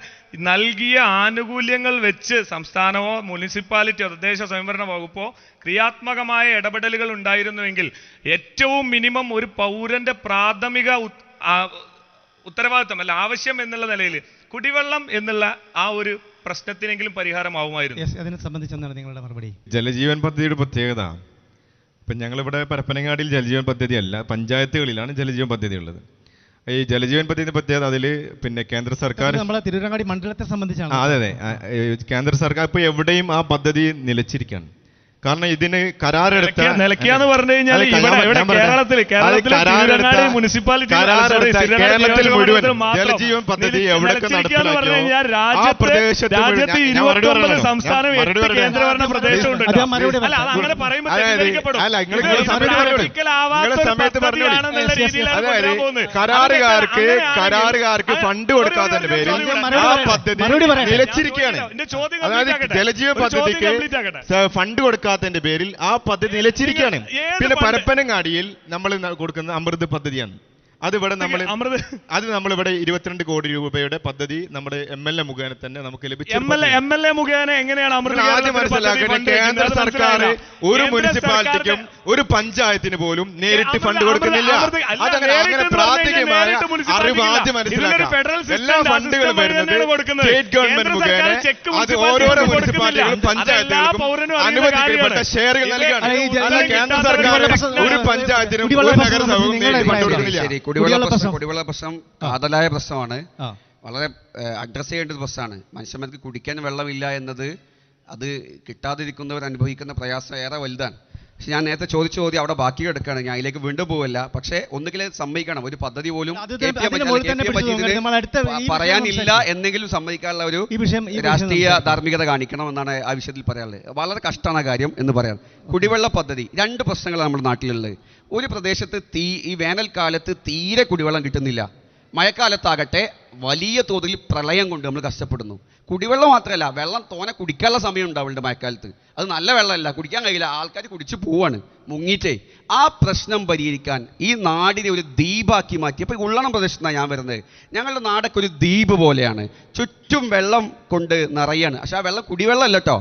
നൽകിയ ആനുകൂല്യങ്ങൾ വെച്ച് സംസ്ഥാനമോ മുനിസിപ്പാലിറ്റിയോ തദ്ദേശ സ്വയംഭരണ വകുപ്പോ ക്രിയാത്മകമായ ഇടപെടലുകൾ ഉണ്ടായിരുന്നുവെങ്കിൽ ഏറ്റവും മിനിമം ഒരു പൗരന്റെ പ്രാഥമിക ഉത്തരവാദിത്വം അല്ല ആവശ്യം എന്നുള്ള നിലയിൽ കുടിവെള്ളം എന്നുള്ള ആ ഒരു പ്രശ്നത്തിനെങ്കിലും പരിഹാരമാവുമായിരുന്നു. അതിനെ സംബന്ധിച്ചെന്താണ് നിങ്ങളുടെ മറുപടി? ജലജീവൻ പദ്ധതിയുടെ പ്രത്യേകത, ഇപ്പം ഞങ്ങളിവിടെ പരപ്പനങ്ങാടിയിൽ ജലജീവൻ പദ്ധതി അല്ല, പഞ്ചായത്തുകളിലാണ് ജലജീവൻ പദ്ധതി ഉള്ളത്. ഈ ജലജീവൻ പദ്ധതിയുടെ പ്രത്യേകത അതിൽ പിന്നെ കേന്ദ്ര സർക്കാർ നമ്മളെ തിരൂരങ്ങാടി മണ്ഡലത്തെ സംബന്ധിച്ചാണ്. അതെ അതെ, കേന്ദ്ര സർക്കാർ ഇപ്പോൾ എവിടെയും ആ പദ്ധതി നിലച്ചിരിക്കുകയാണ്. കാരണം ഇതിന് കരാറെടുത്ത നിലയ്ക്കാന്ന് പറഞ്ഞു കഴിഞ്ഞാൽ കേരളത്തിൽ മുഴുവൻ ജലജീവൻ പദ്ധതി എവിടെയൊക്കെ നടപ്പിലാക്കിയോ ആ പ്രദേശത്ത് കരാറുകാർക്ക് ഫണ്ട് കൊടുക്കാത്തതിന്റെ പേരിൽ ആ പദ്ധതി നിലച്ചിരിക്കുകയാണ്. അതായത് ജലജീവൻ പദ്ധതിക്ക് ഫണ്ട് കൊടുക്കാത്തതിന്റെ പേരിൽ ആ പദ്ധതി നിലച്ചിരിക്കുകയാണ്. പിന്നെ പരപ്പനങ്ങാടിയിൽ നമ്മൾ കൊടുക്കുന്ന അമൃത് പദ്ധതിയാണ്. അതിവിടെ നമ്മളിവിടെ 22 കോടി രൂപയുടെ പദ്ധതി നമ്മുടെ MLA മുഖേന തന്നെ നമുക്ക് ലഭിച്ചു. MLA മുഖേന എങ്ങനെയാണ് ആദ്യം മനസ്സിലാക്കേണ്ടത്, കേന്ദ്ര സർക്കാർ ഒരു മുനിസിപ്പാലിറ്റിക്കും ഒരു പഞ്ചായത്തിന് പോലും നേരിട്ട് ഫണ്ട് കൊടുക്കുന്നില്ല. അങ്ങനെ പ്രാഥമികമായ അറിവ് ആദ്യം മനസ്സിലാക്കാം. എല്ലാ ഫണ്ടുകളും വരുന്നത് സ്റ്റേറ്റ് ഗവൺമെന്റ് മുഖേന അത് ഓരോരോ മുനിസിപ്പാലിറ്റികളും പഞ്ചായത്തുകൾക്കും അനുവദിക്കപ്പെട്ട ഷെയറുകൾ നൽകുകയാണ്. അല്ല കേന്ദ്ര സർക്കാർ ഒരു പഞ്ചായത്തിനും ഒരു നഗരസഭയും നേരിട്ട് ഫണ്ട് കൊടുക്കുന്നില്ല. കുടിവെള്ള പ്രശ്നം കാതലായ പ്രശ്നമാണ്. വളരെ അഡ്രസ് ചെയ്യേണ്ട ഒരു പ്രശ്നമാണ്. മനുഷ്യന്മാർക്ക് കുടിക്കാൻ വെള്ളമില്ല എന്നത് അത് കിട്ടാതിരിക്കുന്നവർ അനുഭവിക്കുന്ന പ്രയാസം ഏറെ വലുതാണ്. പക്ഷെ ഞാൻ നേരത്തെ ചോദിച്ച ചോദ്യം അവിടെ ബാക്കി കിടക്കുകയാണ്. ഞാൻ അതിലേക്ക് വീണ്ടും പോവല്ല. പക്ഷേ ഒന്നുകിൽ സമ്മതിക്കണം, ഒരു പദ്ധതി പോലും പറയാനില്ല എന്നെങ്കിലും സമ്മതിക്കാനുള്ള ഒരു രാഷ്ട്രീയ ധാർമ്മികത കാണിക്കണം എന്നാണ് ആ വിഷയത്തിൽ പറയാനുള്ളത്. വളരെ കഷ്ടമാണ് കാര്യം എന്ന് പറയാം. കുടിവെള്ള പദ്ധതി 2 പ്രശ്നങ്ങളാണ് നമ്മുടെ നാട്ടിലുള്ളത്. ഒരു പ്രദേശത്ത് ഈ വേനൽക്കാലത്ത് തീരെ കുടിവെള്ളം കിട്ടുന്നില്ല. മഴക്കാലത്താകട്ടെ വലിയ തോതിൽ പ്രളയം കൊണ്ട് നമ്മൾ കഷ്ടപ്പെടുന്നു. കുടിവെള്ളം മാത്രമല്ല, വെള്ളം തോനെ കുടിക്കാനുള്ള സമയം ഉണ്ടാവുന്നുണ്ട് മഴക്കാലത്ത്. അത് നല്ല വെള്ളമല്ല, കുടിക്കാൻ കഴിയില്ല, ആൾക്കാർ കുടിച്ച് പോവാണ് മുങ്ങിയിട്ടേ. ആ പ്രശ്നം പരിഹരിക്കാൻ ഈ നാടിനെ ഒരു ദ്വീപാക്കി മാറ്റി. അപ്പോൾ ഉള്ളണം പ്രദേശത്താണ് ഞാൻ വരുന്നത്. ഞങ്ങളുടെ നാടൊക്കെ ഒരു ദ്വീപ് പോലെയാണ്. ചുറ്റും വെള്ളം കൊണ്ട് നിറയാണ്. പക്ഷെ ആ വെള്ളം കുടിവെള്ളമല്ല കേട്ടോ.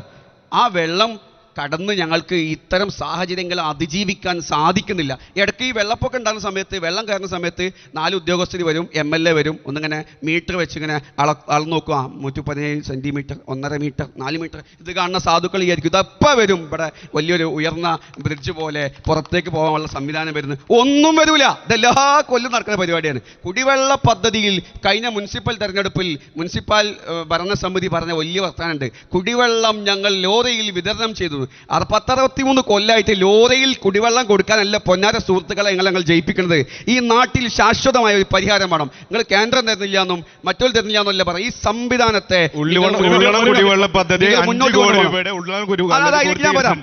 ആ വെള്ളം കടന്ന് ഞങ്ങൾക്ക് ഇത്തരം സാഹചര്യങ്ങൾ അതിജീവിക്കാൻ സാധിക്കുന്നില്ല. ഇടയ്ക്ക് ഈ വെള്ളപ്പൊക്കം ഉണ്ടാകുന്ന സമയത്ത്, വെള്ളം കയറുന്ന സമയത്ത് 4 ഉദ്യോഗസ്ഥർ വരും, MLA വരും, ഒന്നിങ്ങനെ മീറ്റർ വെച്ച് ഇങ്ങനെ അളന്ന് നോക്കുക. 117 സെൻറ്റിമീറ്റർ, 1.5 മീറ്റർ, 4 മീറ്റർ. ഇത് കാണുന്ന സാധുക്കൾ വിചാരിക്കും ഇതപ്പം വരും, ഇവിടെ വലിയൊരു ഉയർന്ന ബ്രിഡ്ജ് പോലെ പുറത്തേക്ക് പോകാനുള്ള സംവിധാനം വരുന്നത്. ഒന്നും വരില്ല. ഇതെല്ലാ കൊല്ലം നടക്കുന്ന പരിപാടിയാണ്. കുടിവെള്ള പദ്ധതിയിൽ കഴിഞ്ഞ മുനിസിപ്പൽ തെരഞ്ഞെടുപ്പിൽ മുനിസിപ്പൽ ഭരണസമിതി പറഞ്ഞ വലിയ വർത്താനുണ്ട്. കുടിവെള്ളം ഞങ്ങൾ ലോറിയിൽ വിതരണം ചെയ്തു. 63 കൊല്ലമായിട്ട് ലോറിയിൽ കുടിവെള്ളം കൊടുക്കാനല്ല പൊന്നാര സുഹൃത്തുക്കളെ ഞങ്ങൾ ജയിപ്പിക്കുന്നത്. ഈ നാട്ടിൽ ശാശ്വതമായ ഒരു പരിഹാരം വേണം. നിങ്ങൾ കേന്ദ്രം തരുന്നില്ല എന്നും മറ്റൊരു തരുന്നില്ല എന്നല്ല പറയും. ഈ സംവിധാനത്തെ കുടിവെള്ള പദ്ധതി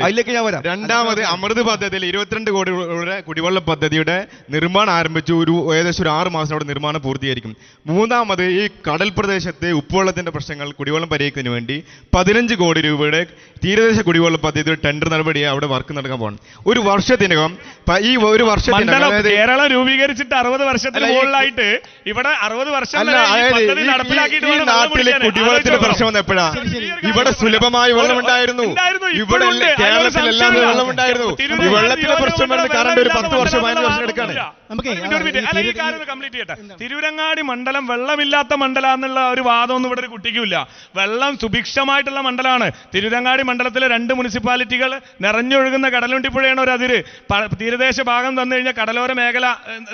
അതിലേക്ക് ഞാൻ വരാം. രണ്ടാമത് അമൃത് പദ്ധതിയിൽ 22 കോടി രൂപയുടെ കുടിവെള്ള പദ്ധതിയുടെ നിർമ്മാണം ആരംഭിച്ചു. ഏകദേശം 6 മാസം അവിടെ നിർമ്മാണം പൂർത്തീകരിക്കും. മൂന്നാമത് ഈ കടൽ പ്രദേശത്തെ ഉപ്പുവെള്ളത്തിന്റെ പ്രശ്നങ്ങൾ കുടിവെള്ളം പരിഹരിക്കുന്നതിന് വേണ്ടി 15 കോടി രൂപയുടെ തീരദേശ കുടിവെള്ള പദ്ധതി ടെൻഡർ നടപടിയെ അവിടെ വർക്ക് നടക്കാൻ പോകണം. ഒരു വർഷത്തിനകം ഈ ഒരു വർഷത്തിനകം കേരളം രൂപീകരിച്ചിട്ട് 60 വർഷത്തിന് മുകളിലായിട്ട് ഇവിടെ 60 വർഷം നാട്ടിലെ കുടിവെള്ളത്തിന്റെ പ്രശ്നം എപ്പോഴാ? ഇവിടെ സുലഭമായ വെള്ളം ഉണ്ടായിരുന്നു. ഇവിടെ കേരളത്തിലെല്ലാം വെള്ളം ഉണ്ടായിരുന്നു. ഈ വെള്ളത്തിന്റെ പ്രശ്നം വരുന്ന കറണ്ട് ഒരു 10 വർഷം 15 വർഷം എടുക്കാണ്. തിരൂരങ്ങാടി മണ്ഡലം വെള്ളമില്ലാത്ത മണ്ഡലം എന്നുള്ള ഒരു വാദമൊന്നും ഇവിടെ ഒരു കുട്ടിക്കുമില്ല. വെള്ളം സുഭിക്ഷമായിട്ടുള്ള മണ്ഡലമാണ്. തിരൂരങ്ങാടി മണ്ഡലത്തിലെ 2 മുനിസിപ്പാലിറ്റികൾ നിറഞ്ഞൊഴുകുന്ന കടലുണ്ടിപ്പുഴയാണ് ഒരു അതിര്. തീരദേശ ഭാഗം തന്നു കഴിഞ്ഞാൽ കടലോര മേഖല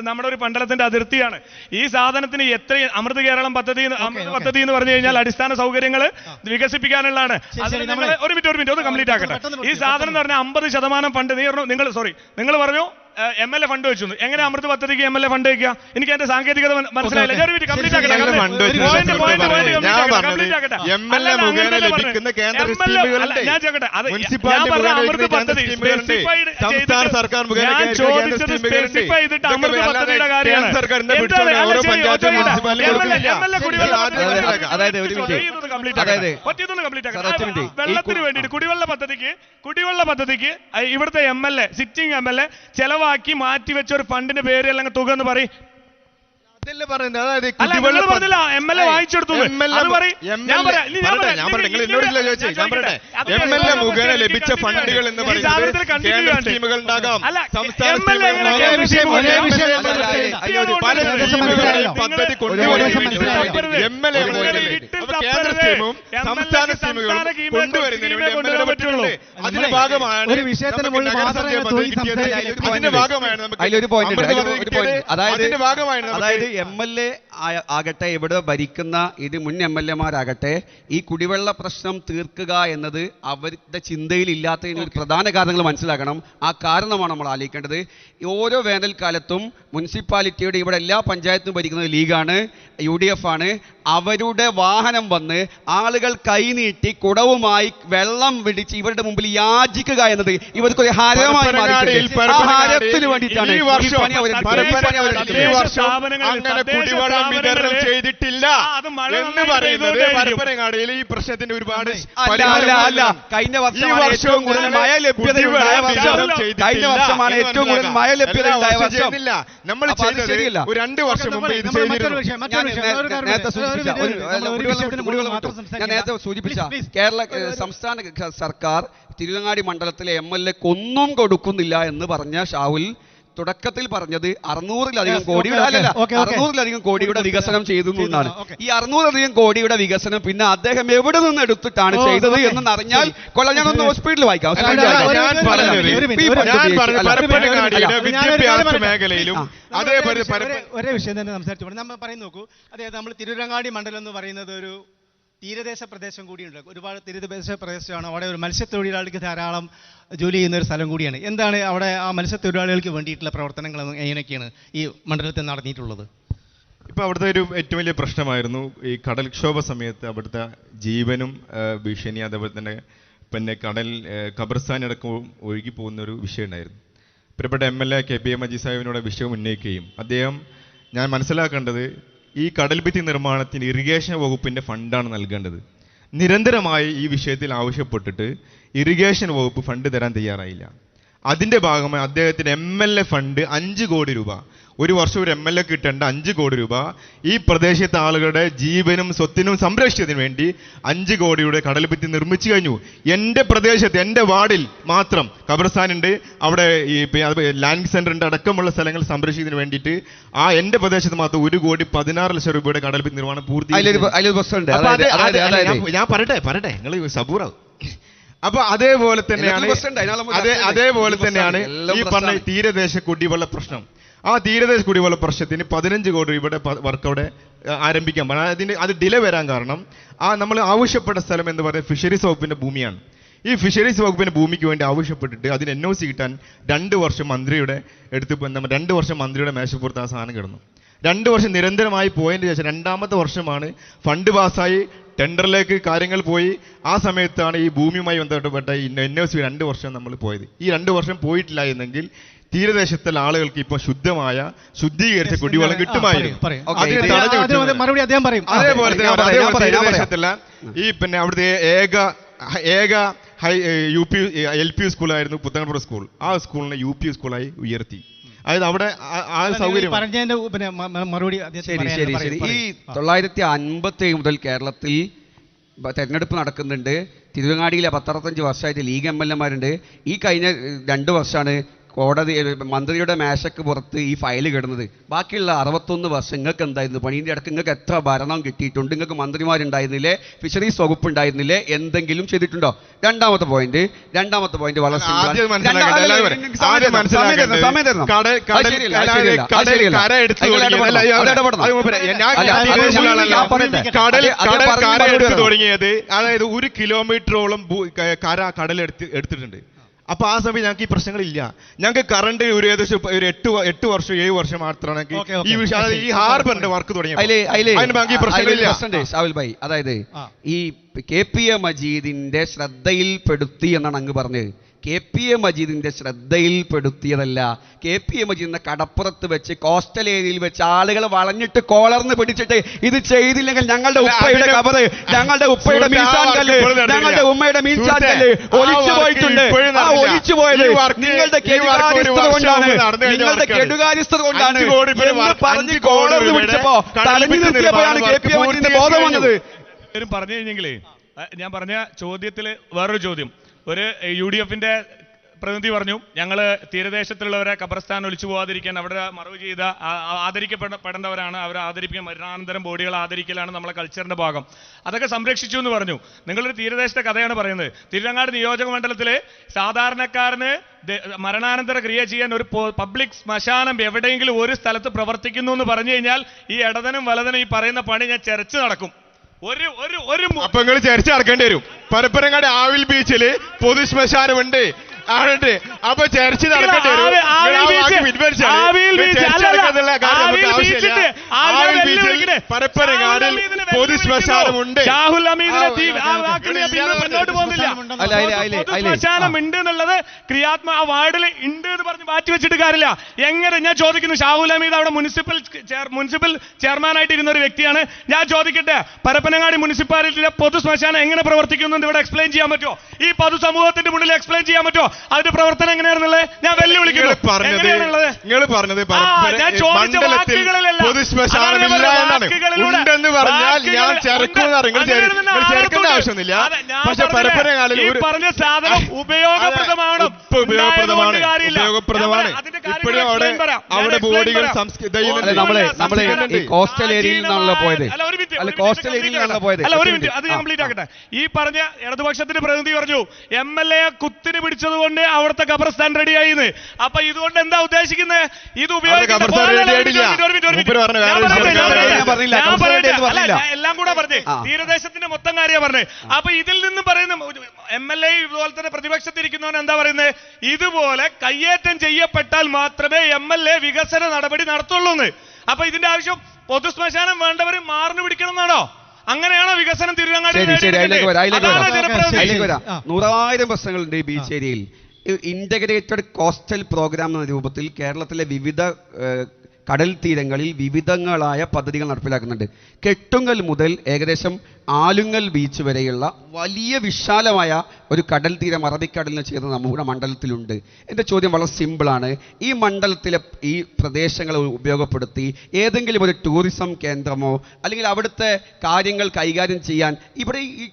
നമ്മുടെ ഒരു മണ്ഡലത്തിന്റെ അതിർത്തിയാണ്. ഈ സാധനത്തിന് എത്ര അമൃത് കേരളം പദ്ധതി എന്ന് പറഞ്ഞു കഴിഞ്ഞാൽ അടിസ്ഥാന സൗകര്യങ്ങൾ വികസിപ്പിക്കാനുള്ളതാണ്. ഒരു മിനിറ്റ് ഒന്ന് കംപ്ലീറ്റ് ആക്കട്ടെ. ഈ സാധനം എന്ന് പറഞ്ഞാൽ 50% ഫണ്ട് നിങ്ങൾ പറഞ്ഞു MLA ഫണ്ട് വെച്ചു. എങ്ങനെ അമൃത് പദ്ധതിക്ക് MLA ഫണ്ട് വയ്ക്കുക? എനിക്ക് അതിന്റെ സാങ്കേതികത മനസ്സിലായില്ല. കംപ്ലീറ്റ് ആക്കട്ടെ. ഞാൻ ചോദിക്കട്ടെ, അമൃത് പദ്ധതി സംസ്ഥാന സർക്കാർ ഞാൻ ചോദിച്ചത് സ്പെസിഫൈ ചെയ്തിട്ട് അമൃത് പദ്ധതിയുടെ കാര്യമാണ്. വെള്ളത്തിന് വേണ്ടിയിട്ട് കുടിവെള്ള പദ്ധതിക്ക് ഇവിടുത്തെ MLA സിറ്റിംഗ് MLA ചെലവാക്കി മാറ്റിവെച്ച ഒരു ഫണ്ടിന്റെ പേര് അല്ലെങ്കിൽ തുക എന്ന് പറയും. പറഞ്ഞില്ല MLA വായിച്ചെടുത്തു. മുഖേന ലഭിച്ച ഫണ്ടുകൾ എന്ന് പദ്ധതി അതിന്റെ ഭാഗമാണ് ഒരു വിഷയത്തിന് അതിന്റെ ഭാഗമാണ് അതിലൊരു പോയിന്റ് അതായത് MLA ആകട്ടെ, ഇവിടെ ഭരിക്കുന്ന ഇത് മുൻ MLA-മാരാകട്ടെ, ഈ കുടിവെള്ള പ്രശ്നം തീർക്കുക എന്നത് അവരുടെ ചിന്തയിൽ ഇല്ലാത്തതിന് ഒരു പ്രധാന കാരണങ്ങൾ മനസ്സിലാക്കണം. ആ കാരണമാണ് നമ്മൾ ആലോചിക്കേണ്ടത്. ഓരോ വേനൽക്കാലത്തും മുനിസിപ്പാലിറ്റിയുടെ ഇവിടെ എല്ലാ പഞ്ചായത്തും ഭരിക്കുന്നത് ലീഗാണ്, UDF ആണ്. അവരുടെ വാഹനം വന്ന് ആളുകൾ കൈനീട്ടി കുടവുമായി വെള്ളം പിടിച്ച് ഇവരുടെ മുമ്പിൽ യാചിക്കുക എന്നത് ഇവർക്കൊരു ഹരമായി മാറിയിട്ടുണ്ട്. ആ ഹരത്തിന് വേണ്ടിയിട്ടാണ് ഈ പണി കുടിവെള്ളം വിതരണം ചെയ്തിട്ടില്ല എന്ന് പറയുന്നത് പരപ്പനങ്ങാടിയിൽ ഈ പ്രശ്നത്തിന്റെ ഒരുപാട് അല്ല. കഴിഞ്ഞ വർഷമാണ് ഏറ്റവും കൂടുതൽ മഴ ലഭ്യതയുണ്ടായ വർഷം. കഴിഞ്ഞ വർഷമാണ് ഏറ്റവും കൂടുതൽ മഴ ലഭ്യതയുണ്ടായ വർഷം. നമ്മൾ ശരിയല്ല. 2 വർഷം മുമ്പ് ഇത് ചെയ്തിരുന്നു. ഞാൻ നേരത്തെ സൂചിപ്പിച്ച കേരള സംസ്ഥാന സർക്കാർ തിരുവങ്ങാടി മണ്ഡലത്തിലെ MLAക്ക് ഒന്നും കൊടുക്കുന്നില്ല എന്ന് പറഞ്ഞ ഷാഹുൽ തുടക്കത്തിൽ പറഞ്ഞത് 600-ലധികം കോടിയുടെ വികസനം ചെയ്തു എന്നാണ്. ഈ 600-ലധികം കോടിയുടെ വികസനം പിന്നെ അദ്ദേഹം എവിടെ നിന്ന് എടുത്തിട്ടാണ് ചെയ്തത് എന്ന് അറിഞ്ഞാൽ കൊള്ളാം. ഞാനൊന്ന് ഹോസ്പിറ്റലിൽ വായിക്കാം. വിദ്യാഭ്യാസ മേഖലയിലും അതേപോലെ ഒരേ വിഷയം തന്നെ സംസാരിച്ചു. നമ്മൾ പറയുന്ന നോക്കൂ, അതായത് നമ്മൾ തിരുവരങ്ങാടി മണ്ഡലം എന്ന് പറയുന്നത് ഒരു തീരദേശ പ്രദേശം കൂടിയുണ്ട്. ഒരുപാട് തീരദേശ പ്രദേശമാണ്. അവിടെ ഒരു മത്സ്യത്തൊഴിലാളികൾക്ക് ധാരാളം ജോലി ചെയ്യുന്ന ഒരു സ്ഥലം കൂടിയാണ്. എന്താണ് അവിടെ ആ മത്സ്യത്തൊഴിലാളികൾക്ക് വേണ്ടിയിട്ടുള്ള പ്രവർത്തനങ്ങൾ എങ്ങനെയൊക്കെയാണ് ഈ മണ്ഡലത്തിൽ നടന്നിട്ടുള്ളത്? ഇപ്പോൾ അവിടുത്തെ ഒരു ഏറ്റവും വലിയ പ്രശ്നമായിരുന്നു ഈ കടൽക്ഷോഭ സമയത്ത് അവിടുത്തെ ജീവനും ഭീഷണി, അതേപോലെ തന്നെ ഖബർസ്ഥാനടക്കവും ഒഴുകി പോകുന്ന ഒരു വിഷയം ഉണ്ടായിരുന്നു. പ്രിയപ്പെട്ട MLA KPA മജീദ് സാഹിബിനോട് വിഷയം ഉന്നയിക്കുകയും അദ്ദേഹം ഞാൻ മനസ്സിലാക്കേണ്ടത് ഈ കടൽഭിത്തി നിർമ്മാണത്തിന് ഇറിഗേഷൻ വകുപ്പിൻ്റെ ഫണ്ടാണ് നൽകേണ്ടത്. നിരന്തരമായി ഈ വിഷയത്തിൽ ആവശ്യപ്പെട്ടിട്ട് ഇറിഗേഷൻ വകുപ്പ് ഫണ്ട് തരാൻ തയ്യാറായില്ല. അതിൻ്റെ ഭാഗമായി അദ്ദേഹത്തിന് MLA ഫണ്ട് 5 കോടി രൂപ, ഒരു വർഷം ഒരു MLA കിട്ടേണ്ട 5 കോടി രൂപ ഈ പ്രദേശത്തെ ആളുകളുടെ ജീവനും സ്വത്തിനും സംരക്ഷിച്ചതിന് വേണ്ടി 5 കോടിയുടെ കടൽഭിത്തി നിർമ്മിച്ചു കഴിഞ്ഞു. എൻ്റെ പ്രദേശത്ത്, എൻ്റെ വാർഡിൽ മാത്രം ഖബർസ്ഥാനുണ്ട്, അവിടെ ഈ ലാൻഡ് സെൻ്റർ ഉണ്ട്, അടക്കമുള്ള സ്ഥലങ്ങൾ സംരക്ഷിക്കുന്നതിന് വേണ്ടിയിട്ട് ആ എൻ്റെ പ്രദേശത്ത് മാത്രം 1,16,00,000 രൂപയുടെ കടൽഭിത്തി നിർമ്മാണം പൂർത്തിയായി. ഞാൻ പറയട്ടെ നിങ്ങൾ സബൂറാവും. അപ്പൊ അതേപോലെ തന്നെയാണ് ഈ പറഞ്ഞ തീരദേശ കുടിവെള്ള പ്രശ്നം. ആ തീരദേശ കുടിവെള്ള പ്രശ്നത്തിന് 15 കോടി രൂപയുടെ വർക്ക് അവിടെ ആരംഭിക്കാൻ പറഞ്ഞു. അത് ഡിലേ വരാൻ കാരണം നമ്മൾ ആവശ്യപ്പെട്ട സ്ഥലം എന്ന് പറയുന്നത് ഫിഷറീസ് വകുപ്പിന്റെ ഭൂമിയാണ്. ഈ ഫിഷറീസ് വകുപ്പിന്റെ ഭൂമിക്ക് വേണ്ടി ആവശ്യപ്പെട്ടിട്ട് അതിന് NOC കിട്ടാൻ 2 വർഷം മന്ത്രിയുടെ അടുത്ത് 2 വർഷം മന്ത്രിയുടെ മേശപ്പുറത്ത് ആ സാധനം കിടന്നു. 2 വർഷം നിരന്തരമായി പോയതിന് ശേഷം 2ാമത്തെ വർഷമാണ് ഫണ്ട് പാസ്സായി ടെൻഡറിലേക്ക് കാര്യങ്ങൾ പോയി. ആ സമയത്താണ് ഈ ഭൂമിയുമായി ബന്ധപ്പെട്ട ഈ NOC 2 വർഷം നമ്മൾ പോയത്. ഈ 2 വർഷം പോയിട്ടില്ല എന്നെങ്കിൽ തീരദേശത്തുള്ള ആളുകൾക്ക് ഇപ്പൊ ശുദ്ധീകരിച്ച കുടിവെള്ളം കിട്ടുമായിരുന്നു. അതേപോലെ തീരദേശത്തുള്ള ഈ അവിടുത്തെ ഏക LP സ്കൂളായിരുന്നു പുത്തൻപുറ സ്കൂൾ. ആ സ്കൂളിനെ UP സ്കൂളായി ഉയർത്തി. അതായത് അവിടെ ആ സൗകര്യം. മറുപടി ശരി. ഈ 957 മുതൽ കേരളത്തിൽ തെരഞ്ഞെടുപ്പ് നടക്കുന്നുണ്ട്. തിരുവങ്ങാടിയിലെ 65 വർഷമായിട്ട് ലീഗ് MLA-മാരുണ്ട്. ഈ കഴിഞ്ഞ 2 വർഷമാണ് കോടതി മന്ത്രിയുടെ മേശക്ക് പുറത്ത് ഈ ഫയൽ കിടന്നത്. ബാക്കിയുള്ള 61 വർഷം നിങ്ങൾക്ക് എന്തായിരുന്നു പണീൻ്റെ ഇടയ്ക്ക്? നിങ്ങൾക്ക് എത്ര ഭരണം കിട്ടിയിട്ടുണ്ട്? നിങ്ങൾക്ക് മന്ത്രിമാരുണ്ടായിരുന്നില്ലേ? ഫിഷറീസ് വകുപ്പ് ഉണ്ടായിരുന്നില്ലേ? എന്തെങ്കിലും ചെയ്തിട്ടുണ്ടോ? രണ്ടാമത്തെ പോയിന്റ് വളരെ തുടങ്ങിയത്, അതായത് 1 കിലോമീറ്ററോളം കടലെടുത്തിട്ടുണ്ട്. അപ്പൊ ആ സമയത്ത് ഞങ്ങൾക്ക് ഈ പ്രശ്നങ്ങളില്ല. ഞങ്ങൾക്ക് കറണ്ട് ഒരു ഏകദേശം ഒരു 8 വർഷം 7 വർഷം മാത്രമാണ് ഈ വിഷയം, അതായത് ഈ ഹാർബറിന്റെ വർക്ക് തുടങ്ങിയത്. ഷാവിൽ ഭായി, അതായത് ഈ KPA മജീദിന്റെ ശ്രദ്ധയിൽപ്പെടുത്തി എന്നാണ് അങ്ങ് പറഞ്ഞത്. KPA മജീദിന്റെ ശ്രദ്ധയിൽപ്പെടുത്തിയതല്ല. KPA മജീദിന്റെ കടപ്പുറത്ത് വെച്ച് കോസ്റ്റൽ ഏരിയയിൽ വെച്ച് ആളുകൾ വളഞ്ഞിട്ട് കോളർന്ന് പിടിച്ചിട്ട് ഇത് ചെയ്തില്ലെങ്കിൽ ഞങ്ങളുടെ ഉപ്പയുടെ കബറ്, ഞങ്ങളുടെ ഉപ്പയുടെ മീൻസാൻ കല്ല്, ഞങ്ങളുടെ ഉമ്മയുടെ മീൻസാൻ കല്ല് ഒലിച്ചു പോയിട്ടുണ്ട്. ആ ഒലിച്ചു പോയത് നിങ്ങളുടെ കെടുകാര്യസ്ഥത കൊണ്ടാണ്, നിങ്ങളുടെ കെടുകാര്യസ്ഥത കൊണ്ടാണ് എന്ന് പറഞ്ഞ് കോളർന്ന് പിടിച്ചപ്പോ തടഞ്ഞു നിർത്തിയപ്പോഴാണ് KPA മജീദിന്റെ ബോധം വന്നത്. പറഞ്ഞു കഴിഞ്ഞെങ്കിലേ ഞാൻ പറഞ്ഞ ചോദ്യത്തില് വേറൊരു ചോദ്യം, ഒരു UDFന്റെ പ്രതിനിധി പറഞ്ഞു ഞങ്ങൾ തീരദേശത്തുള്ളവരെ ഖബർസ്ഥാൻ ഒലിച്ചു പോകാതിരിക്കാൻ അവിടെ മറവ് ചെയ്ത ആദരിക്കപ്പെടേണ്ടവരാണ്, അവരെ ആദരിപ്പിക്കാൻ മരണാനന്തരം ബോഡികൾ ആദരിക്കലാണ് നമ്മളെ കൾച്ചറിന്റെ ഭാഗം, അതൊക്കെ സംരക്ഷിച്ചു എന്ന് പറഞ്ഞു. നിങ്ങളൊരു തീരദേശത്തെ കഥയാണ് പറയുന്നത്. തിരുരങ്ങാടി നിയോജക മണ്ഡലത്തിലെ സാധാരണക്കാരന് മരണാനന്തര ക്രിയ ചെയ്യാൻ ഒരു പബ്ലിക് ശ്മശാനം എവിടെയെങ്കിലും ഒരു സ്ഥലത്ത് പ്രവർത്തിക്കുന്നു എന്ന് പറഞ്ഞു കഴിഞ്ഞാൽ ഈ ഇടതനും വലതനും ഈ പറയുന്ന പണി ഞാൻ ചെരച്ച് നടക്കും. അപ്പൊ നിങ്ങൾ ചർച്ച നടക്കേണ്ടി വരും. പരപ്പനങ്ങാടി ആവിൽ ബീച്ചില് പൊതു ശ്മശാനമുണ്ട്, അപ്പൊ ചർച്ച നടക്കേണ്ടി വരും. പരപ്പനങ്ങാടിൽ പൊതു ശ്മശാനമുണ്ട്, ശ്മശാനം ഉണ്ട് എന്നുള്ളത് ക്രിയാത്മ ആ വാർഡിൽ ഉണ്ട് എന്ന് പറഞ്ഞ് മാറ്റി വെച്ചിട്ട് കാര്യമില്ല. എങ്ങനെ ഞാൻ ചോദിക്കുന്നു, ഷാഹുൽ ഹമീദ് അവിടെ മുനിസിപ്പൽ ചെയർമാനായിട്ട് ഇരുന്ന ഒരു വ്യക്തിയാണ്. ഞാൻ ചോദിക്കട്ടെ, പരപ്പനങ്ങാടി മുനിസിപ്പാലിറ്റിയിലെ പൊതു ശ്മശാനം എങ്ങനെ പ്രവർത്തിക്കുന്നു ഇവിടെ എക്സ്പ്ലെയിൻ ചെയ്യാൻ പറ്റുമോ? ഈ പൊതുസമൂഹത്തിന്റെ മുന്നിൽ എക്സ്പ്ലെയിൻ ചെയ്യാൻ പറ്റുമോ? അതിന്റെ പ്രവർത്തനം എങ്ങനെയാണെന്നുള്ളത് ഞാൻ വെല്ലുവിളിക്കുന്നു. നിങ്ങൾ പറഞ്ഞത് ഞാൻ ചോദിച്ച വാക്കുകളിലല്ല, ഉണ്ടെന്ന് പറഞ്ഞാൽ ഞാൻ ചേർക്കേണ്ട ആവശ്യമൊന്നുമില്ല. പക്ഷെ പരപ്പനങ്ങാടിൽ ഈ പറഞ്ഞ സാധനം ഉപയോഗപ്രദമാണ്, ഇപ്പോഴും അവിടെ ബോഡികൾ നമ്മളെ ഈ കോസ്റ്റൽ ഏരിയയിൽ നിന്നാണല്ലോ പോയത്. അല്ല, കോസ്റ്റൽ ഏരിയയിൽ നിന്നാണല്ലോ പോയത്. അല്ല, ഒരു മിനിറ്റ്, അത് ഞാൻ കംപ്ലീറ്റ് ആക്കട്ടെ. ഈ പറഞ്ഞ ഇടതുപക്ഷത്തിന്റെ പ്രതിനിധി പറഞ്ഞു MLA കുത്തിന് പിടിച്ചതുകൊണ്ട് അവിടുത്തെ ഖബർസ്ഥാൻ റെഡിയായിന്ന്. അപ്പൊ ഇതുകൊണ്ട് എന്താ ഉദ്ദേശിക്കുന്നത്? ഇത് എല്ലാം കൂടെ പറഞ്ഞേ, തീരദേശത്തിന്റെ മൊത്തം കാര്യം പറഞ്ഞേ. അപ്പൊ ഇതിൽ നിന്ന് പറയുന്ന MLA ഇതുപോലെ തന്നെ പ്രതിപക്ഷത്തിരിക്കുന്നവൻ എന്താ പറയുന്നത്? ഇതുപോലെ കയ്യേറ്റം ചെയ്യപ്പെട്ടാൽ മാത്രമേ MLA വികസന നടപടി നടത്തുള്ളൂ എന്ന്. അപ്പൊ ഇതിന്റെ ആവശ്യം പൊതു ശ്മശാനം വേണ്ടവർ മാറിന് പിടിക്കണം എന്നാണോ? അങ്ങനെയാണോ വികസനം തിരുരങ്ങാടി? 100,000 ബസ്സുകളുണ്ട് ഈ ബീച്ച് ഏരിയയിൽ. ഇന്റഗ്രേറ്റഡ് കോസ്റ്റൽ പ്രോഗ്രാം എന്ന രൂപത്തിൽ കേരളത്തിലെ വിവിധ കടൽ തീരങ്ങളിൽ വിവിധങ്ങളായ പദ്ധതികൾ നടപ്പിലാക്കുന്നുണ്ട്. കെട്ടുങ്കൽ മുതൽ ഏകദേശം ആലുങ്ങൽ ബീച്ച് വരെയുള്ള വലിയ വിശാലമായ ഒരു കടൽ തീരം അറബിക്കടലിന് ചേർന്ന് നമ്മുടെ മണ്ഡലത്തിലുണ്ട്. എൻ്റെ ചോദ്യം വളരെ സിമ്പിളാണ്. ഈ മണ്ഡലത്തിലെ ഈ പ്രദേശങ്ങൾ ഉപയോഗപ്പെടുത്തി ഏതെങ്കിലും ഒരു ടൂറിസം കേന്ദ്രമോ അല്ലെങ്കിൽ അവിടുത്തെ കാര്യങ്ങൾ കൈകാര്യം ചെയ്യാൻ ഇവിടെ ഈ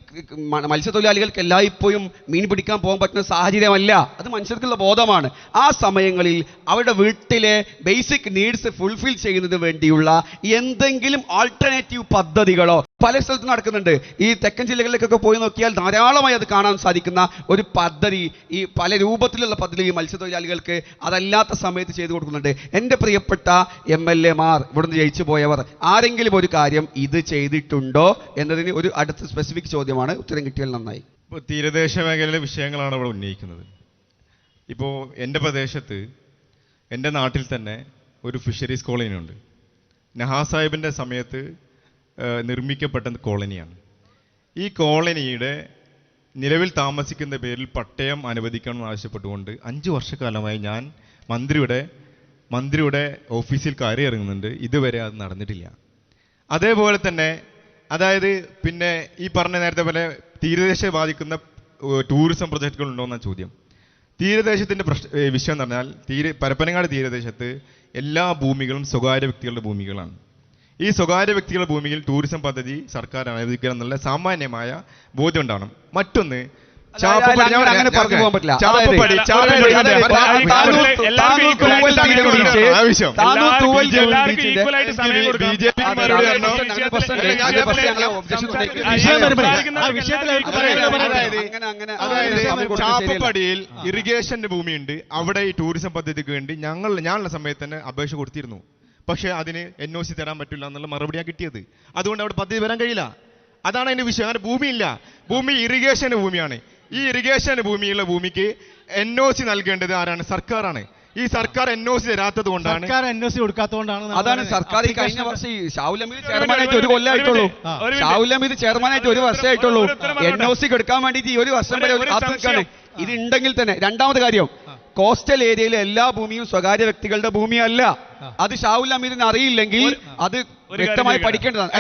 മത്സ്യത്തൊഴിലാളികൾക്ക് എല്ലായ്പ്പോഴും മീൻ പിടിക്കാൻ പോകാൻ പറ്റുന്ന സാഹചര്യമല്ല. അത് മനുഷ്യർക്കുള്ള ബോധമാണ്. ആ സമയങ്ങളിൽ അവരുടെ വീട്ടിലെ ബേസിക് നീഡ്സ് ഫുൾഫിൽ ചെയ്യുന്നതിന് വേണ്ടിയുള്ള എന്തെങ്കിലും ആൾട്ടർനേറ്റീവ് പദ്ധതികളോ പല സ്ഥലത്തും നടക്കുന്നുണ്ട്. ഈ തെക്കൻ ജില്ലകളിലേക്കൊക്കെ പോയി നോക്കിയാൽ ധാരാളമായി അത് കാണാൻ സാധിക്കുന്ന ഒരു പദ്ധതി, ഈ പല രൂപത്തിലുള്ള പദ്ധതി ഈ മത്സ്യത്തൊഴിലാളികൾക്ക് അതല്ലാത്ത സമയത്ത് ചെയ്തു കൊടുക്കുന്നുണ്ട്. എൻ്റെ പ്രിയപ്പെട്ട MLA മാർ, ഇവിടുന്ന് ജയിച്ചു പോയവർ ആരെങ്കിലും ഒരു കാര്യം ഇത് ചെയ്തിട്ടുണ്ടോ എന്നതിന് ഒരു അടുത്ത സ്പെസിഫിക് ചോദ്യമാണ്. ഉത്തരം കിട്ടിയാൽ നന്നായി. ഇപ്പോൾ തീരദേശ മേഖലയിലെ വിഷയങ്ങളാണ് ഇവിടെ ഉന്നയിക്കുന്നത്. ഇപ്പോൾ എൻ്റെ പ്രദേശത്ത്, എൻ്റെ നാട്ടിൽ തന്നെ ഒരു ഫിഷറീസ് കോളനി ഉണ്ട്. നഹാസ് സാഹിബിൻ്റെ സമയത്ത് നിർമ്മിക്കപ്പെട്ട കോളനിയാണ്. ഈ കോളനിയുടെ നിലവിൽ താമസിക്കുന്ന പേരിൽ പട്ടയം അനുവദിക്കണമെന്ന് ആവശ്യപ്പെട്ടുകൊണ്ട് 5 വർഷക്കാലമായി ഞാൻ മന്ത്രിയുടെ ഓഫീസിൽ കയറി ഇറങ്ങുന്നുണ്ട്. ഇതുവരെ അത് നടന്നിട്ടില്ല. അതേപോലെ തന്നെ അതായത് പിന്നെ ഈ പറഞ്ഞ നേരത്തെ പോലെ തീരദേശത്തെ ബാധിക്കുന്ന ടൂറിസം പ്രൊജക്റ്റുകൾ ഉണ്ടോ എന്നാണ് ചോദ്യം. തീരദേശത്തിൻ്റെ വിഷയം എന്ന് പറഞ്ഞാൽ പരപ്പനങ്ങാടി തീരദേശത്ത് എല്ലാ ഭൂമികളും സ്വകാര്യ വ്യക്തികളുടെ ഭൂമികളാണ്. ഈ സ്വകാര്യ വ്യക്തികളുടെ ഭൂമിയിൽ ടൂറിസം പദ്ധതി സർക്കാർ അനുവദിക്കണം എന്നുള്ള സാമാന്യമായ ബോധ്യം ഉണ്ടാവണം. മറ്റൊന്ന് ചാപ്പപ്പടിയിൽ ഇറിഗേഷന്റെ ഭൂമിയുണ്ട്. അവിടെ ഈ ടൂറിസം പദ്ധതിക്ക് വേണ്ടി ഞാനുള്ള സമയത്ത് തന്നെ അപേക്ഷ കൊടുത്തിരുന്നു. പക്ഷേ അതിന് NOC തരാൻ പറ്റില്ല എന്നുള്ള മറുപടിയാണ് കിട്ടിയത്. അതുകൊണ്ട് അവിടെ പദ്ധതി വരാൻ കഴിയില്ല. അതാണ് അതിൻ്റെ വിഷയം. അങ്ങനെ ഭൂമിയില്ല. ഭൂമി ഇറിഗേഷൻ്റെ ഭൂമിയാണ്. ഈ ഇറിഗേഷൻ ഭൂമിക്ക് NOC നൽകേണ്ടത് ആരാണ്? സർക്കാരാണ്. ഈ സർക്കാർ NOC തരാത്തത് കൊണ്ടാണ്, സർക്കാർ NOC കൊടുക്കാത്തതുകൊണ്ടാണ് അതാണ് സർക്കാർ ഈ കഴിഞ്ഞ വർഷം ഷാഹുൽ ഹമീദ് ചെയർമാനായിട്ട് 1 കൊല്ലമായിട്ടുള്ളൂ. ഷാഹുൽ ഹമീദ് ചെയർമാനായിട്ട് 1 വർഷമായിട്ടുള്ളൂ. NOC എടുക്കാൻ വേണ്ടിയിട്ട് ഈ 1 വർഷം വരെ കാത്തു നിൽക്കാണ്. ഇത് ഉണ്ടെങ്കിൽ തന്നെ. രണ്ടാമത്തെ കാര്യം, കോസ്റ്റൽ ഏരിയയിലെ എല്ലാ ഭൂമിയും സ്വകാര്യ വ്യക്തികളുടെ ഭൂമിയല്ല. അത് ഷാഹുൽ ഹമീദിന് അറിയില്ലെങ്കിൽ അത് വ്യക്തമായി പഠിക്കേണ്ടതാണ്.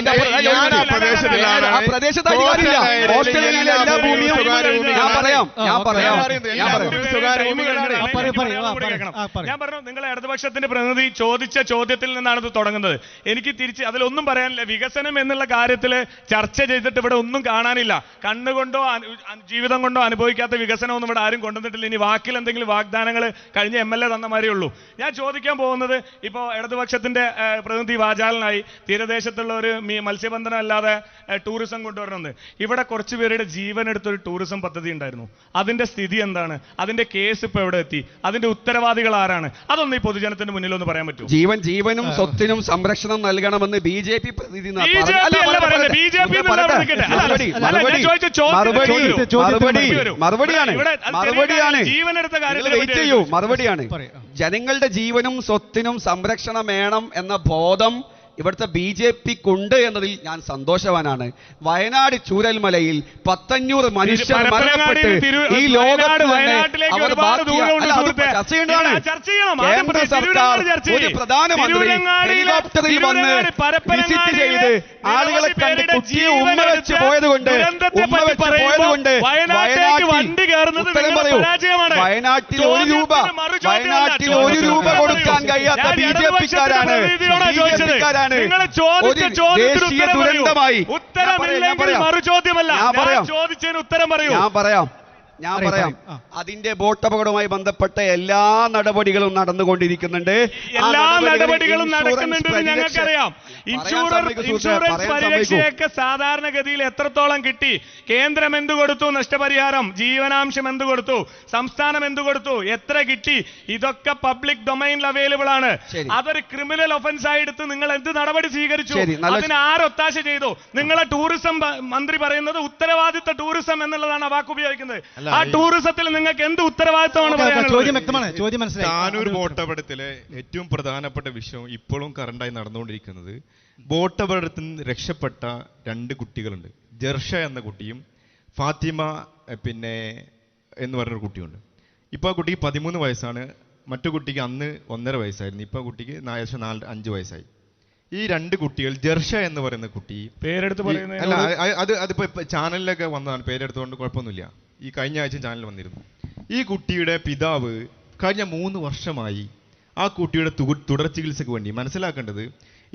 ആ പ്രദേശത്ത് അധികാരമില്ല. കോസ്റ്റൽ ഏരിയയിലെ എല്ലാ ഭൂമിയും ഞാൻ പറയാം. ഞാൻ പറഞ്ഞു, നിങ്ങളെ ഇടതുപക്ഷത്തിന്റെ പ്രതിനിധി ചോദിച്ച ചോദ്യത്തിൽ നിന്നാണ് ഇത് തുടങ്ങുന്നത്. എനിക്ക് തിരിച്ച് അതിലൊന്നും പറയാനില്ല. വികസനം എന്നുള്ള കാര്യത്തിൽ ചർച്ച ചെയ്തിട്ട് ഇവിടെ ഒന്നും കാണാനില്ല. കണ്ണുകൊണ്ടോ ജീവിതം കൊണ്ടോ അനുഭവിക്കാത്ത വികസനമൊന്നും ഇവിടെ ആരും കൊണ്ടുവന്നിട്ടില്ല. ഇനി വാക്കിൽ എന്തെങ്കിലും വാഗ്ദാനങ്ങൾ കഴിഞ്ഞ MLA തന്ന മാതിരിയേ ഉള്ളൂ. ഞാൻ ചോദിക്കാൻ പോകുന്നത്, ഇപ്പോൾ ഇടതുപക്ഷത്തിന്റെ പ്രതിനിധി വാചാലനായി തീരദേശത്തുള്ള ഒരു മത്സ്യബന്ധനം അല്ലാതെ ടൂറിസം കൊണ്ടുവരണമെന്ന്. ഇവിടെ കുറച്ച് പേരുടെ ജീവൻ എടുത്തൊരു ടൂറിസം പദ്ധതി ഉണ്ടായിരുന്നു. അതിന്റെ സ്ഥിതി എന്താണ്? അതിന്റെ കേസ് ഇപ്പൊ എവിടെ എത്തി? അതിന്റെ ഉത്തരവാദികൾ ആരാണ്? അതൊന്ന് ഈ പൊതുജനത്തിന് മുന്നിൽ ഒന്ന് പറയാൻ പറ്റുമോ? ജീവനും സ്വത്തിനും സംരക്ഷണം നൽകണമെന്ന് BJP പ്രതിനിധി മറുപടിയാണ്. ജനങ്ങളുടെ ജീവനും സ്വത്തിനും സംരക്ഷണം വേണം എന്ന ബോധം ഇവിടുത്തെ BJPക്കുണ്ട് എന്നതിൽ ഞാൻ സന്തോഷവാനാണ്. വയനാട് ചൂരൽമലയിൽ 500 മനുഷ്യർ മരണപ്പെട്ട് ഈ ലോകത്ത് തന്നെ അവർ ചർച്ച ചെയ്യേണ്ടതാണ്. കേന്ദ്ര സർക്കാർ ഒരു പ്രധാനമന്ത്രി ഹെലികോപ്റ്ററിൽ വന്ന് വിസിറ്റ് ചെയ്ത് ആളുകളെ കണ്ട് കുട്ടിയെ ഉമ്മ വെച്ച് പോയതുകൊണ്ട് ഉത്തരം പറയൂ. വയനാട്ടിൽ 1 രൂപ കൊടുക്കാൻ കഴിയാത്ത BJPക്കാരാണ്. ഞാൻ പറയാം. അതിന്റെ ബോട്ട് അപകടവുമായി ബന്ധപ്പെട്ട എല്ലാ നടപടികളും നടന്നുകൊണ്ടിരിക്കുന്നുണ്ട്. എല്ലാ നടപടികളും നടക്കുന്നുണ്ടെന്ന് ഞങ്ങൾക്കറിയാം. ഇൻഷുറൻസ് പരിരക്ഷയൊക്കെ സാധാരണഗതിയിൽ എത്രത്തോളം കിട്ടി? കേന്ദ്രം എന്ത് കൊടുത്തു? നഷ്ടപരിഹാരം, ജീവനാംശം എന്ത് കൊടുത്തു? സംസ്ഥാനം എന്ത് കൊടുത്തു? എത്ര കിട്ടി? ഇതൊക്കെ പബ്ലിക് ഡൊമൈനിൽ അവൈലബിൾ ആണ്. അതൊരു ക്രിമിനൽ ഒഫൻസ് ആയി എടുത്ത് നിങ്ങൾ എന്ത് നടപടി സ്വീകരിച്ചു? അതിന് ആരൊത്താശ ചെയ്തു? നിങ്ങളെ ടൂറിസം മന്ത്രി പറയുന്നത് ഉത്തരവാദിത്ത ടൂറിസം എന്നുള്ളതാണ് ആ വാക്ക് ഉപയോഗിക്കുന്നത്. ആ ടൂറിസത്തിൽ നിങ്ങൾക്ക് എന്ത് ഉത്തരവാദിത്തമാണ്? താനൂർ ബോട്ട് അപകടത്തിലെ ഏറ്റവും പ്രധാനപ്പെട്ട വിഷയം ഇപ്പോഴും കറണ്ടായി നടന്നുകൊണ്ടിരിക്കുന്നത്, ബോട്ട് അപകടത്തിൽ നിന്ന് രക്ഷപ്പെട്ട 2 കുട്ടികളുണ്ട്. ജർഷ എന്ന കുട്ടിയും ഫാത്തിമ എന്ന് പറഞ്ഞൊരു കുട്ടിയുണ്ട്. ഇപ്പോൾ ആ കുട്ടിക്ക് 13 വയസ്സാണ്. മറ്റു കുട്ടിക്ക് അന്ന് 1.5 വയസ്സായിരുന്നു. ഇപ്പോൾ കുട്ടിക്ക് ഏകദേശം 5 വയസ്സായി. ഈ 2 കുട്ടികൾ, ജർഷ എന്ന് പറയുന്ന കുട്ടി, പേരെടുത്ത് പറയുന്നത് അല്ല, അതിപ്പോ ചാനലിലൊക്കെ വന്നതാണ്, പേരെടുത്തുകൊണ്ട് കുഴപ്പമൊന്നുമില്ല. ഈ കഴിഞ്ഞ ആഴ്ച ചാനൽ വന്നിരുന്നു. ഈ കുട്ടിയുടെ പിതാവ് കഴിഞ്ഞ 3 വർഷമായി ആ കുട്ടിയുടെ തുടർ ചികിത്സയ്ക്ക് വേണ്ടി, മനസ്സിലാക്കേണ്ടത്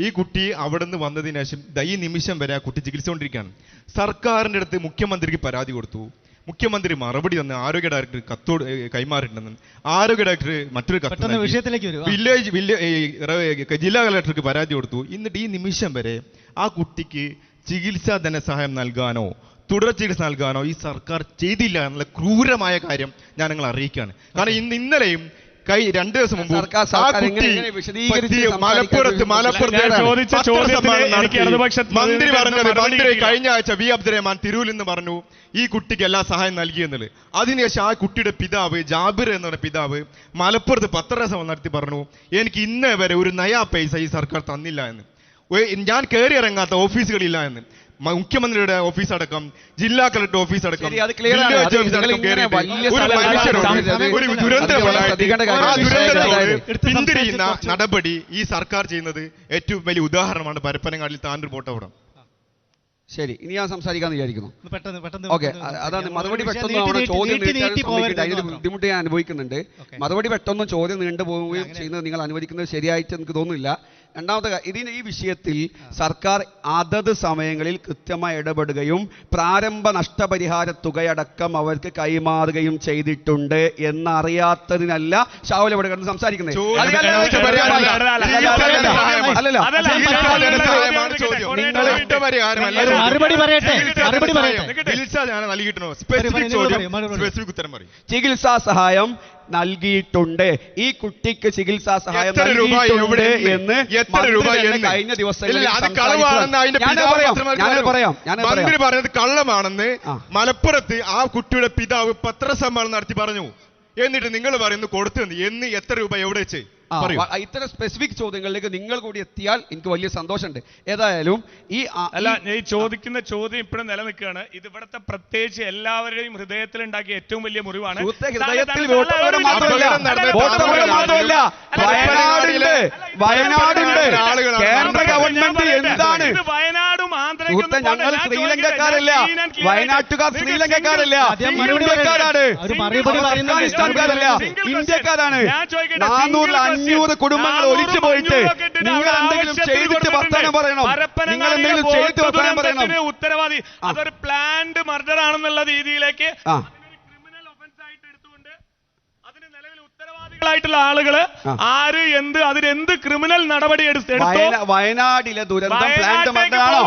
ഈ കുട്ടി അവിടെ നിന്ന് വന്നതിന് ശേഷം ഈ നിമിഷം വരെ ആ കുട്ടി ചികിത്സ കൊണ്ടിരിക്കുകയാണ്. സർക്കാരിൻ്റെ അടുത്ത് മുഖ്യമന്ത്രിക്ക് പരാതി കൊടുത്തു. മുഖ്യമന്ത്രി മറുപടി തന്ന് ആരോഗ്യ ഡയറക്ടർ കത്തോട് കൈമാറിയിട്ടുണ്ടെന്ന്. ആരോഗ്യ ഡയറക്ടർ മറ്റൊരു കത്ത് ജില്ലാ കളക്ടർക്ക് പരാതി കൊടുത്തു. എന്നിട്ട് ഈ നിമിഷം വരെ ആ കുട്ടിക്ക് ചികിത്സാ ധനസഹായം നൽകാനോ തുടർ ചികിത്സ നൽകാനോ ഈ സർക്കാർ ചെയ്തില്ല എന്നുള്ള ക്രൂരമായ കാര്യം ഞാൻ നിങ്ങളെ അറിയിക്കുകയാണ്. കാരണം ഇന്നലെയും 2 ദിവസം മുമ്പ് മലപ്പുറത്ത് മന്ത്രി കഴിഞ്ഞ ആഴ്ച വി അബ്ദുറഹ്മാൻ തിരൂരിൽ നിന്ന് പറഞ്ഞു ഈ കുട്ടിക്ക് എല്ലാ സഹായം നൽകിയെന്നുള്ളത്. അതിനുശേഷം ആ കുട്ടിയുടെ പിതാവ് ജാബിർ എന്ന് പറഞ്ഞ പിതാവ് മലപ്പുറത്ത് പത്രസഭ നടത്തി പറഞ്ഞു എനിക്ക് ഇന്നേ വരെ ഒരു നയാ പൈസ ഈ സർക്കാർ തന്നില്ല എന്ന്. ഞാൻ കയറി ഇറങ്ങാത്ത ഓഫീസുകളില്ല എന്ന്. മുഖ്യമന്ത്രിയുടെ ഓഫീസ് അടക്കം, ജില്ലാ കളക്ടർ ഓഫീസ് അടക്കം, പിന്തിരിയുന്ന നടപടി ഈ സർക്കാർ ചെയ്യുന്നത് ഏറ്റവും വലിയ ഉദാഹരണമാണ് പരപ്പനങ്ങാടിൽ താനൂർ ബോട്ട് അപകടം. ശരി, ഇനി ഞാൻ സംസാരിക്കാന്ന് വിചാരിക്കുന്നു. ഓക്കെ, അതാണ് മറുപടി പെട്ടെന്ന് ചോദ്യം അതിന്റെ ബുദ്ധിമുട്ട് ഞാൻ അനുഭവിക്കുന്നുണ്ട്. മറുപടി പെട്ടെന്ന് ചോദ്യം നീണ്ടുപോവുകയും ചെയ്യുന്നത് നിങ്ങൾ അനുവദിക്കുന്നത് ശരിയായിട്ട് എനിക്ക് തോന്നുന്നില്ല. രണ്ടാമത്തെ ഈ വിഷയത്തിൽ സർക്കാർ അതത് സമയങ്ങളിൽ കൃത്യമായി ഇടപെടുകയും പ്രാരംഭ നഷ്ടപരിഹാര തുകയടക്കം അവർക്ക് കൈമാറുകയും ചെയ്തിട്ടുണ്ട് എന്നറിയാത്തതിനല്ല ഷാഹുൽ ഇവിടെ കിടന്ന് സംസാരിക്കുന്നത്. നഷ്ടപരിഹാരമല്ല. ഒരു മറുപടി പറയട്ടെ, മറുപടി പറയട്ടെ. ചികിത്സ ഞാൻ നൽകിയിട്ടുണ്ടോ? സ്പെസിഫിക് ചോദ്യം, സ്പെസിഫിക് ഉത്തരം പറയും. ചികിത്സാ സഹായം നൽകിയിട്ടുണ്ട്. ഈ കുട്ടിക്ക് ചികിത്സാ സഹായം എത്ര രൂപ നൽകിയിട്ടുണ്ട് എവിടെ എന്ന് എത്ര രൂപ മന്ത്രി തന്നെ എന്ന്? കഴിഞ്ഞ ദിവസങ്ങളിൽ ഇല്ല, അത് സംസാരിച്ചതാണ്. കളവാണെന്ന് അതിന്റെ പിതാവ് മന്ത്രി പറയാം. പറഞ്ഞത് കള്ളമാണെന്ന് ആ. മലപ്പുറത്ത് ആ കുട്ടിയുടെ പിതാവ് പത്രസമ്മേളനം നടത്തി പറഞ്ഞു. എന്നിട്ട് നിങ്ങൾ പറയുന്നു കൊടുത്തു എന്ന് എത്ര രൂപ എവിടെ വെച്ച് പറയൂ. ഇത്തരം സ്പെസിഫിക് ചോദ്യങ്ങളിലേക്ക് നിങ്ങൾ കൂടി എത്തിയാൽ എനിക്ക് വലിയ സന്തോഷമുണ്ട്. ഏതായാലും അല്ല, ഈ ചോദിക്കുന്ന ചോദ്യം ഇപ്പോഴും നിലനിൽക്കുകയാണ്. ഇത് ഇവിടുത്തെ പ്രത്യേകിച്ച് എല്ലാവരുടെയും ഹൃദയത്തിൽ ഉണ്ടാക്കിയ ഏറ്റവും വലിയ മുറിവാണ്. ഹൃദയത്തിൽ വോട്ടപകടം മാത്രമല്ല, വയനാടുണ്ട്. കേന്ദ്ര ഗവൺമെന്റ് എന്താണ്? ഞങ്ങൾ ശ്രീലങ്കക്കാരല്ല, വയനാട്ടുകാർ ശ്രീലങ്കക്കാരല്ല, ഇന്ത്യക്കാരാണ്. ഇന്ത്യക്കാരാണ്. 400-500 കുടുംബങ്ങൾ ഒലിച്ചു പോയിട്ട് നിങ്ങൾ എന്തെങ്കിലും ചെയ്തിട്ട് വർത്തമാനം പറയണം. നിങ്ങൾ എന്തെങ്കിലും ചെയ്തിട്ട് വർത്തമാനം പറയണം. ഉത്തരവാദി അതൊരു പ്ലാൻഡ് മർഡർ ആണെന്നുള്ള രീതിയിലേക്ക് ക്രിമിനൽ ഒഫൻസ് ആയിട്ട് എടുത്തുകൊണ്ട് അതിന് നിലവിൽ ഉത്തരവാദികളായിട്ടുള്ള ആളുകള് ആര് എന്ത് അതിനെന്ത് ക്രിമിനൽ നടപടി എടുത്തോ. വയനാടിലെ ദുരന്തം പ്ലാൻഡ് മർഡർ ആണോ?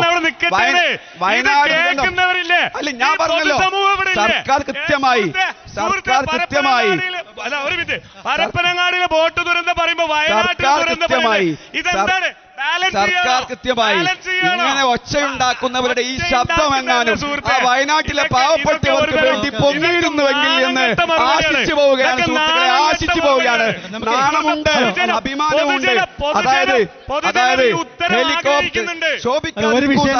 വയനാട് കേൾക്കുന്നവരില്ലേ? അല്ല, ഞാൻ പറഞ്ഞല്ലോ, സർക്കാർ കൃത്യമായി അല്ല, ഒരു മിനിറ്റ്. പരപ്പനങ്ങാടിയിലെ ബോട്ട് ദുരന്തം പറയുമ്പോ വയനാട്ടിലെ ദുരന്തം ഇതെന്താണ്? സർക്കാർ കൃത്യമായി ഇങ്ങനെ ഒച്ചയുണ്ടാക്കുന്നവരുടെ ഈ ശബ്ദം എങ്ങാനും ആ വയനാട്ടിലെ പാവപ്പെട്ടവർക്ക് വേണ്ടി പൊങ്ങിയിരുന്നുവെങ്കിൽ എന്ന് ആശിച്ചു പോവുകയാണ് സുഹൃത്തുക്കളെ, ആശിച്ചു പോവുകയാണ്. നാണമുണ്ട്, അഭിമാനമുണ്ട്. അതായത് ഹെലികോപ്റ്റർ ശോഭിക്കാതിരിക്കൂ.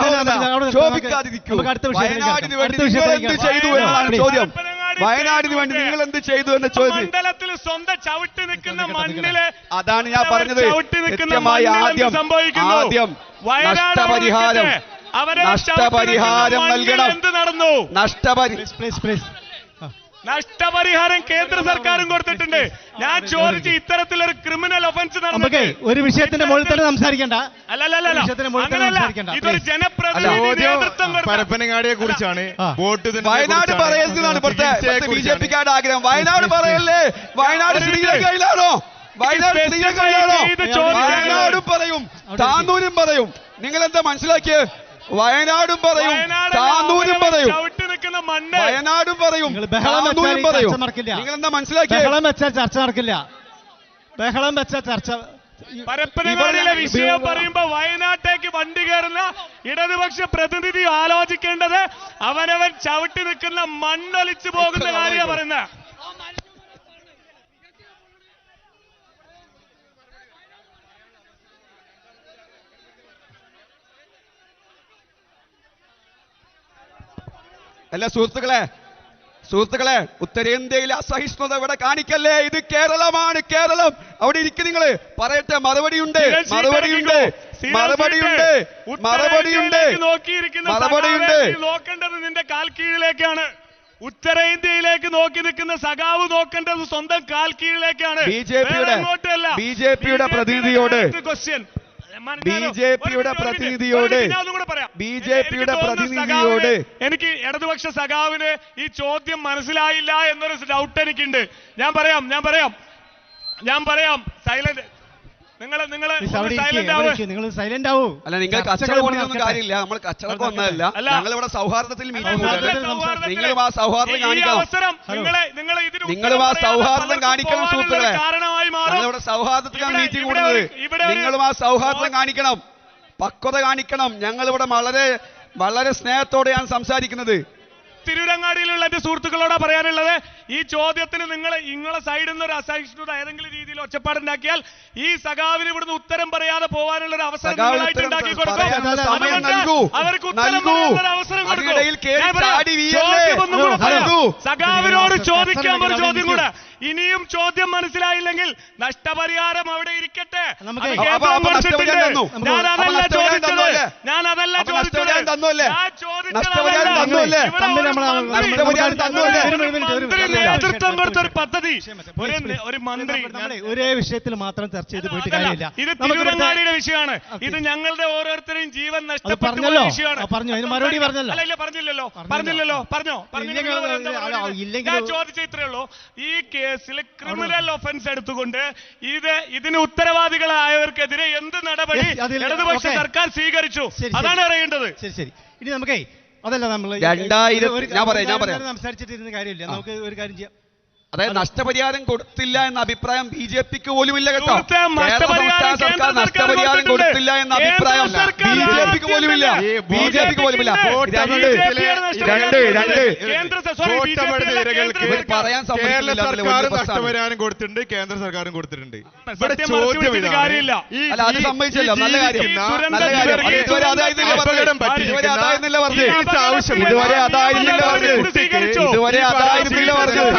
വയനാടിന് വേണ്ടി നിങ്ങൾ എന്ത് ചെയ്തു എന്നതാണ് ചോദ്യം. വയനാടിന് വേണ്ടി നിങ്ങൾ എന്ത് ചെയ്തു എന്ന ചോദ്യം. മണ്ഡലത്തിൽ സ്വന്തം ചവിട്ടി നിൽക്കുന്ന മണ്ണില് അതാണ് ഞാൻ പറഞ്ഞത്. കൃത്യമായി ആദ്യം നഷ്ടപരിഹാരം നൽകണം. എന്ത് നടന്നു? നഷ്ടപരിഹാരം കേന്ദ്ര സർക്കാരും കൊടുത്തിട്ടുണ്ട്. ഞാൻ ചോദിച്ചു, ഇത്തരത്തിലൊരു ക്രിമിനൽ ഒഫൻസ് നടന്നിട്ട് ഒരു വിഷയത്തിന്റെ മുകളിൽ തന്നെ സംസാരിക്കണ്ട. ഇതൊരു ജനപ്രതിനിധി നേതൃത്വം പരപ്പനങ്ങാടിയെ കുറിച്ചാണ്. വയനാട് പറയുന്നതാണ് ഇവിടുത്തെ BJP-ക്കാരുടെ ആഗ്രഹം. വയനാട് പറയല്ലേ? വയനാട് ശ്രീലങ്കയിലാണോ? വയനാടും പറയും, താന്നൂരും പറയും. നിങ്ങൾ എന്താ മനസ്സിലാക്കിയത്? വയനാടും പറയും, താന്നൂരും പറയും. വയനാടും പറയും, താന്നൂരും പറയും. നിങ്ങൾ എന്താ മനസ്സിലാക്കിയത്? ബഹളം വെച്ചാൽ ചർച്ച നടക്കില്ല. ബഹളം വെച്ചാൽ ചർച്ച. പരപ്പനങ്ങാടിയിലെ വിഷയം പറയുമ്പോ വയനാട്ടേക്ക് വണ്ടി കയറുന്ന ഇടതുപക്ഷ പ്രതിനിധി ആലോചിക്കേണ്ടത് അവനവൻ ചവിട്ടി നിൽക്കുന്ന മണ്ണൊലിച്ചു പോകുന്ന കാര്യമാണ് പറയുന്നത്. അല്ല സുഹൃത്തുക്കളെ, ഉത്തരേന്ത്യയിലെ അസഹിഷ്ണുത ഇവിടെ കാണിക്കല്ലേ. ഇത് കേരളമാണ്, കേരളം. അവിടെ ഇരിക്കും. നിങ്ങൾ പറയട്ടെ. മറുപടിയുണ്ട്. നോക്കേണ്ടത് നിന്റെ കാൽ കീഴിലേക്കാണ്. ഉത്തരേന്ത്യയിലേക്ക് നോക്കി നിൽക്കുന്ന സഖാവ് നോക്കേണ്ടത് സ്വന്തം കാൽ കീഴിലേക്കാണ്. ബിജെപിയുടെ പ്രതിനിധിയോട് എനിക്ക് ഇടതുപക്ഷ സഖാവിന് ഈ ചോദ്യം മനസ്സിലായില്ല എന്നൊരു ഡൗട്ട് എനിക്കുണ്ട്. ഞാൻ പറയാം സൈലന്റ്. നിങ്ങൾ സൈലന്റ് ആവൂ. അല്ല, നിങ്ങൾ കച്ചവടം കൊണ്ടൊന്നും കാര്യമില്ല. നമ്മൾ കച്ചവടം ഒന്നല്ല. ഞങ്ങൾ ഇവിടെ സൗഹാർദ്ദത്തിൽ മീറ്റിംഗ്. നിങ്ങളും ആ സൗഹാർദ്ദം കാണിക്കണം. നിങ്ങളും ആ സൗഹാർദ്ദം കാണിക്കണം സുഹൃത്തുക്കളെ. ഞങ്ങളിവിടെ സൗഹാർദ്ദത്തിലാണ് മീറ്റിംഗ് കൂടുന്നത്. നിങ്ങളും ആ സൗഹാർദ്ദം കാണിക്കണം, പക്വത കാണിക്കണം. ഞങ്ങളിവിടെ വളരെ സ്നേഹത്തോടെയാണ് സംസാരിക്കുന്നത്. തിരൂരങ്ങാടിയിലുള്ള എന്റെ സുഹൃത്തുക്കളോടാ പറയാനുള്ളത്, ഈ ചോദ്യത്തിന് നിങ്ങളെ സൈഡിൽ നിന്ന് ഒരു അസഹിഷ്ണുത ഏതെങ്കിലും രീതിയിൽ ഒച്ചപ്പാടുണ്ടാക്കിയാൽ ഈ സഖാവിന് ഇവിടുന്ന് ഉത്തരം പറയാതെ പോകാനുള്ള ഒരു അവസരം ഉണ്ടാക്കി കൊടുക്കും. സഖാവിനോട് ചോദിക്കാൻ ഒരു ചോദ്യം കൂടെ. ഇനിയും ചോദ്യം മനസ്സിലായില്ലെങ്കിൽ നഷ്ടപരിഹാരം അവിടെ ഇരിക്കട്ടെ. ഞാൻ അതല്ല ചോദിച്ചത്. തന്നല്ലേ? ഞാൻ ചോദിച്ചത് നഷ്ടപരിഹാരം അതല്ല. തന്നല്ലേ? ഇവിടെ ഒരു മന്ത്രി നേതൃത്വം കൊടുത്ത ഒരു പദ്ധതി ഒരു മന്ത്രി ഒരേ വിഷയത്തിൽ മാത്രം ചർച്ച ചെയ്ത് പോയിട്ട് അതല്ല. കാര്യമില്ല. ഇത് നമുക്ക് തിരുവനന്തപുരത്തിന്റെ വിഷയമാണ്. ഇത് ഞങ്ങളുടെ ഓരോരുത്തരെയും ജീവൻ നഷ്ടപ്പെട്ട പറഞ്ഞല്ലോ. വിഷയമാണ്. പറഞ്ഞു. അതിന് മറുപടി പറഞ്ഞല്ലോ. അല്ല പറഞ്ഞില്ലല്ലോ. പറഞ്ഞോ. ഞാൻ ചോദിച്ച ഇത്രേ ഉള്ളൂ. ഈ കേസിൽ ക്രിമിനൽ ഒഫൻസ് എടുത്തുകൊണ്ട് ഇതിന് ഉത്തരവാദികളായവർക്കെതിരെ എന്ത് നടപടി ഇടതുപക്ഷ സർക്കാർ സ്വീകരിച്ചു? അതാണ് അറിയേണ്ടത്. ശരി. ഇനി നമുക്കേ അതല്ല നമ്മൾ 2000 ഞാൻ പറയാം സംസാരിച്ചിട്ടിരുന്ന കാര്യമില്ല. നമുക്ക് ഒരു കാര്യം ചെയ്യാം. അതായത് നഷ്ടപരിഹാരം കൊടുത്തില്ല എന്ന അഭിപ്രായം ബി.ജെ.പിക്ക് പോലും ഇല്ല കേട്ടോ. നഷ്ടപരിഹാരം സർക്കാർ നഷ്ടപരിഹാരം കൊടുത്തില്ല എന്ന അഭിപ്രായം ബി.ജെ.പിക്ക് പോലും ഇല്ല. പറയാൻ കേരള സർക്കാർ നഷ്ടപരിഹാരം കൊടുത്തിട്ടുണ്ട്, കേന്ദ്ര സർക്കാരും കൊടുത്തിട്ടുണ്ട്. അല്ല, അത് സമ്മതിച്ചല്ലോ. നല്ല കാര്യം. ഇതുവരെ അതായിരുന്നില്ല പറഞ്ഞില്ല.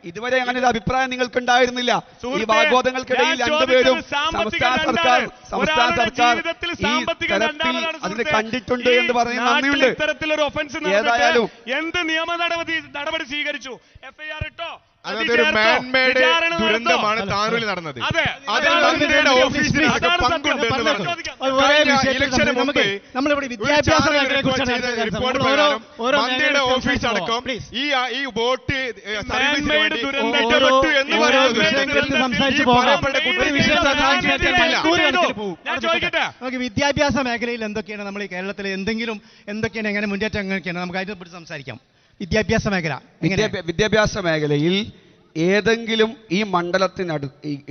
ഇതുവരെ അങ്ങനെ ഒരു അഭിപ്രായം നിങ്ങൾക്ക് ഉണ്ടായിരുന്നില്ല. ഈ വാഗ്വാദങ്ങൾക്കിടയിൽ രണ്ടുപേരും സംസ്ഥാന സർക്കാർ ഈ തരത്തിൽ അതിനെ കണ്ടിട്ടുണ്ട് എന്ന് പറയുന്ന നന്ദിയുണ്ട്. ഇത്തരത്തിലൊരു ഒഫൻസ് ഏതായാലും എന്ത് നിയമ നടപടി സ്വീകരിച്ചു? എഫ്ഐആർ ഇട്ടോ? അതൊരു മാൻമേഡ് ദുരന്തമാണ് താനൂരിൽ നടന്നത്. അതിൽ മന്ത്രിയുടെ ഓഫീസിൽ പങ്കുണ്ട് എന്ന് പറഞ്ഞു. ഇലക്ഷന് മുമ്പ് നമ്മളിവിടെ വിദ്യാഭ്യാസ മേഖലയെ കുറിച്ചാണ് റിപ്പോർട്ട് പ്രകാരം മന്ത്രിയുടെ ഓഫീസ് അടക്കം ഈ വോട്ട് സർവീസിന് വേണ്ടി ഇടപെട്ടു എന്ന് നമുക്ക് വിദ്യാഭ്യാസ മേഖലയിൽ എന്തൊക്കെയാണ് നമ്മൾ ഈ കേരളത്തിൽ എന്തൊക്കെയാണ് എങ്ങനെ മുന്നേറ്റം എങ്ങനെയൊക്കെയാണ് നമുക്ക് അതിനെക്കുറിച്ച് സംസാരിക്കാം. വിദ്യാഭ്യാസ മേഖലയിൽ ഏതെങ്കിലും ഈ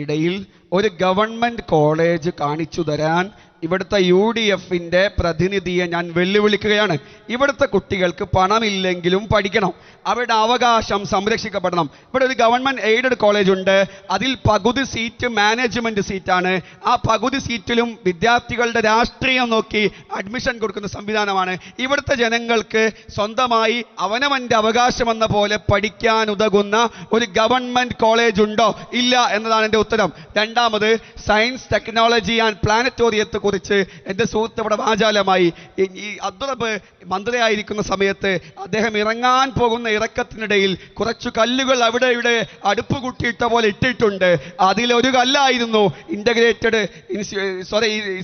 ഇടയിൽ ഒരു ഗവൺമെന്റ് കോളേജ് കാണിച്ചു തരാൻ ഇവിടുത്തെ UDFന്റെ പ്രതിനിധിയെ ഞാൻ വെല്ലുവിളിക്കുകയാണ്. ഇവിടുത്തെ കുട്ടികൾക്ക് പണമില്ലെങ്കിലും പഠിക്കണം, അവരുടെ അവകാശം സംരക്ഷിക്കപ്പെടണം. ഇവിടെ ഒരു ഗവൺമെന്റ് എയ്ഡഡ് കോളേജ് ഉണ്ട്. അതിൽ പകുതി സീറ്റ് മാനേജ്മെന്റ് സീറ്റാണ്. ആ പകുതി സീറ്റിലും വിദ്യാർത്ഥികളുടെ രാഷ്ട്രീയം നോക്കി അഡ്മിഷൻ കൊടുക്കുന്ന സംവിധാനമാണ്. ഇവിടുത്തെ ജനങ്ങൾക്ക് സ്വന്തമായി അവനവന്റെ അവകാശമെന്ന പോലെ പഠിക്കാൻ ഉതകുന്ന ഒരു ഗവൺമെന്റ് കോളേജ് ഉണ്ടോ? ഇല്ല എന്നതാണ് എൻ്റെ ഉത്തരം. രണ്ടാമത്, സയൻസ് ടെക്നോളജി ആൻഡ് പ്ലാനറ്റോറിയത്തെ കുറിച്ച് എൻ്റെ സുഹൃത്ത് ഇവിടെ വാചാലമായി. ഈ അബ്ദുറബ് മന്ത്രിയായിരിക്കുന്ന സമയത്ത് അദ്ദേഹം ഇറങ്ങാൻ പോകുന്ന ഇറക്കത്തിനിടയിൽ കുറച്ചു കല്ലുകൾ അവിടെ ഇവിടെ അടുപ്പ് കൂട്ടിയിട്ട പോലെ ഇട്ടിട്ടുണ്ട്. അതിലൊരു കല്ലായിരുന്നു integrated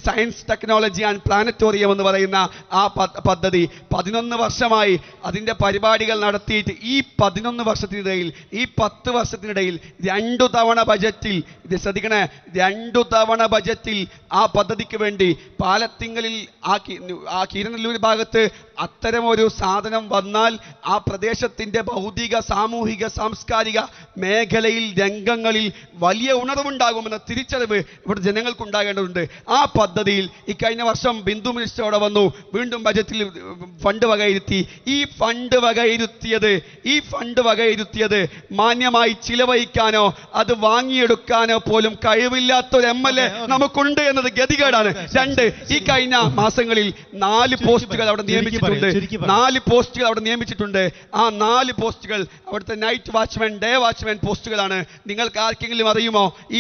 science technology and planetarium എന്ന് പറയുന്ന ആ പദ്ധതി. 11 വർഷമായി അതിൻ്റെ പരിപാടികൾ നടത്തിയിട്ട് ഈ 11 വർഷത്തിനിടയിൽ ഈ 10 വർഷത്തിനിടയിൽ 2 തവണ ബജറ്റിൽ ഇത് ശ്രദ്ധിക്കണേ, 2 തവണ ബജറ്റിൽ ആ പദ്ധതിക്ക് വേണ്ടി പാലത്തിങ്കലിൽ ആ കീരനെല്ലൂർ ഭാഗത്ത് അത്തരമൊരു സാധനം വന്നാൽ ആ പ്രദേശത്തിൻ്റെ ഭൗതിക സാമൂഹിക സാംസ്കാരിക മേഖലയിൽ രംഗങ്ങളിൽ വലിയ ഉണർവുണ്ടാകുമെന്ന തിരിച്ചറിവ് ഇവിടെ ജനങ്ങൾക്കുണ്ടാകേണ്ടതുണ്ട്. ആ പദ്ധതിയിൽ ഇക്കഴിഞ്ഞ വർഷം ബിന്ദു മിനിസ്റ്റർ അവിടെ വന്നു, വീണ്ടും ബജറ്റിൽ ഫണ്ട് വകയിരുത്തി. ഈ ഫണ്ട് വകയിരുത്തിയത് മാന്യമായി ചിലവഴിക്കാനോ അത് വാങ്ങിയെടുക്കാനോ പോലും കഴിവില്ലാത്തൊരു MLA നമുക്കുണ്ട് എന്നത് ഗതികേടാണ്. 2, ഈ കഴിഞ്ഞ മാസങ്ങളിൽ 4 പോസ്റ്റുകൾ അവിടെ നിയമിച്ചിട്ടുണ്ട്. 4 പോസ്റ്റുകൾ അവിടെ നിയമിച്ചിട്ടുണ്ട്. ആ 4 പോസ്റ്റുകൾ അവിടുത്തെ നൈറ്റ് വാച്ച്മാൻ, ഡേ വാച്ച്മാൻ പോസ്റ്റുകളാണ്. നിങ്ങൾക്ക് ആർക്കെങ്കിലും അറിയുമോ? ഈ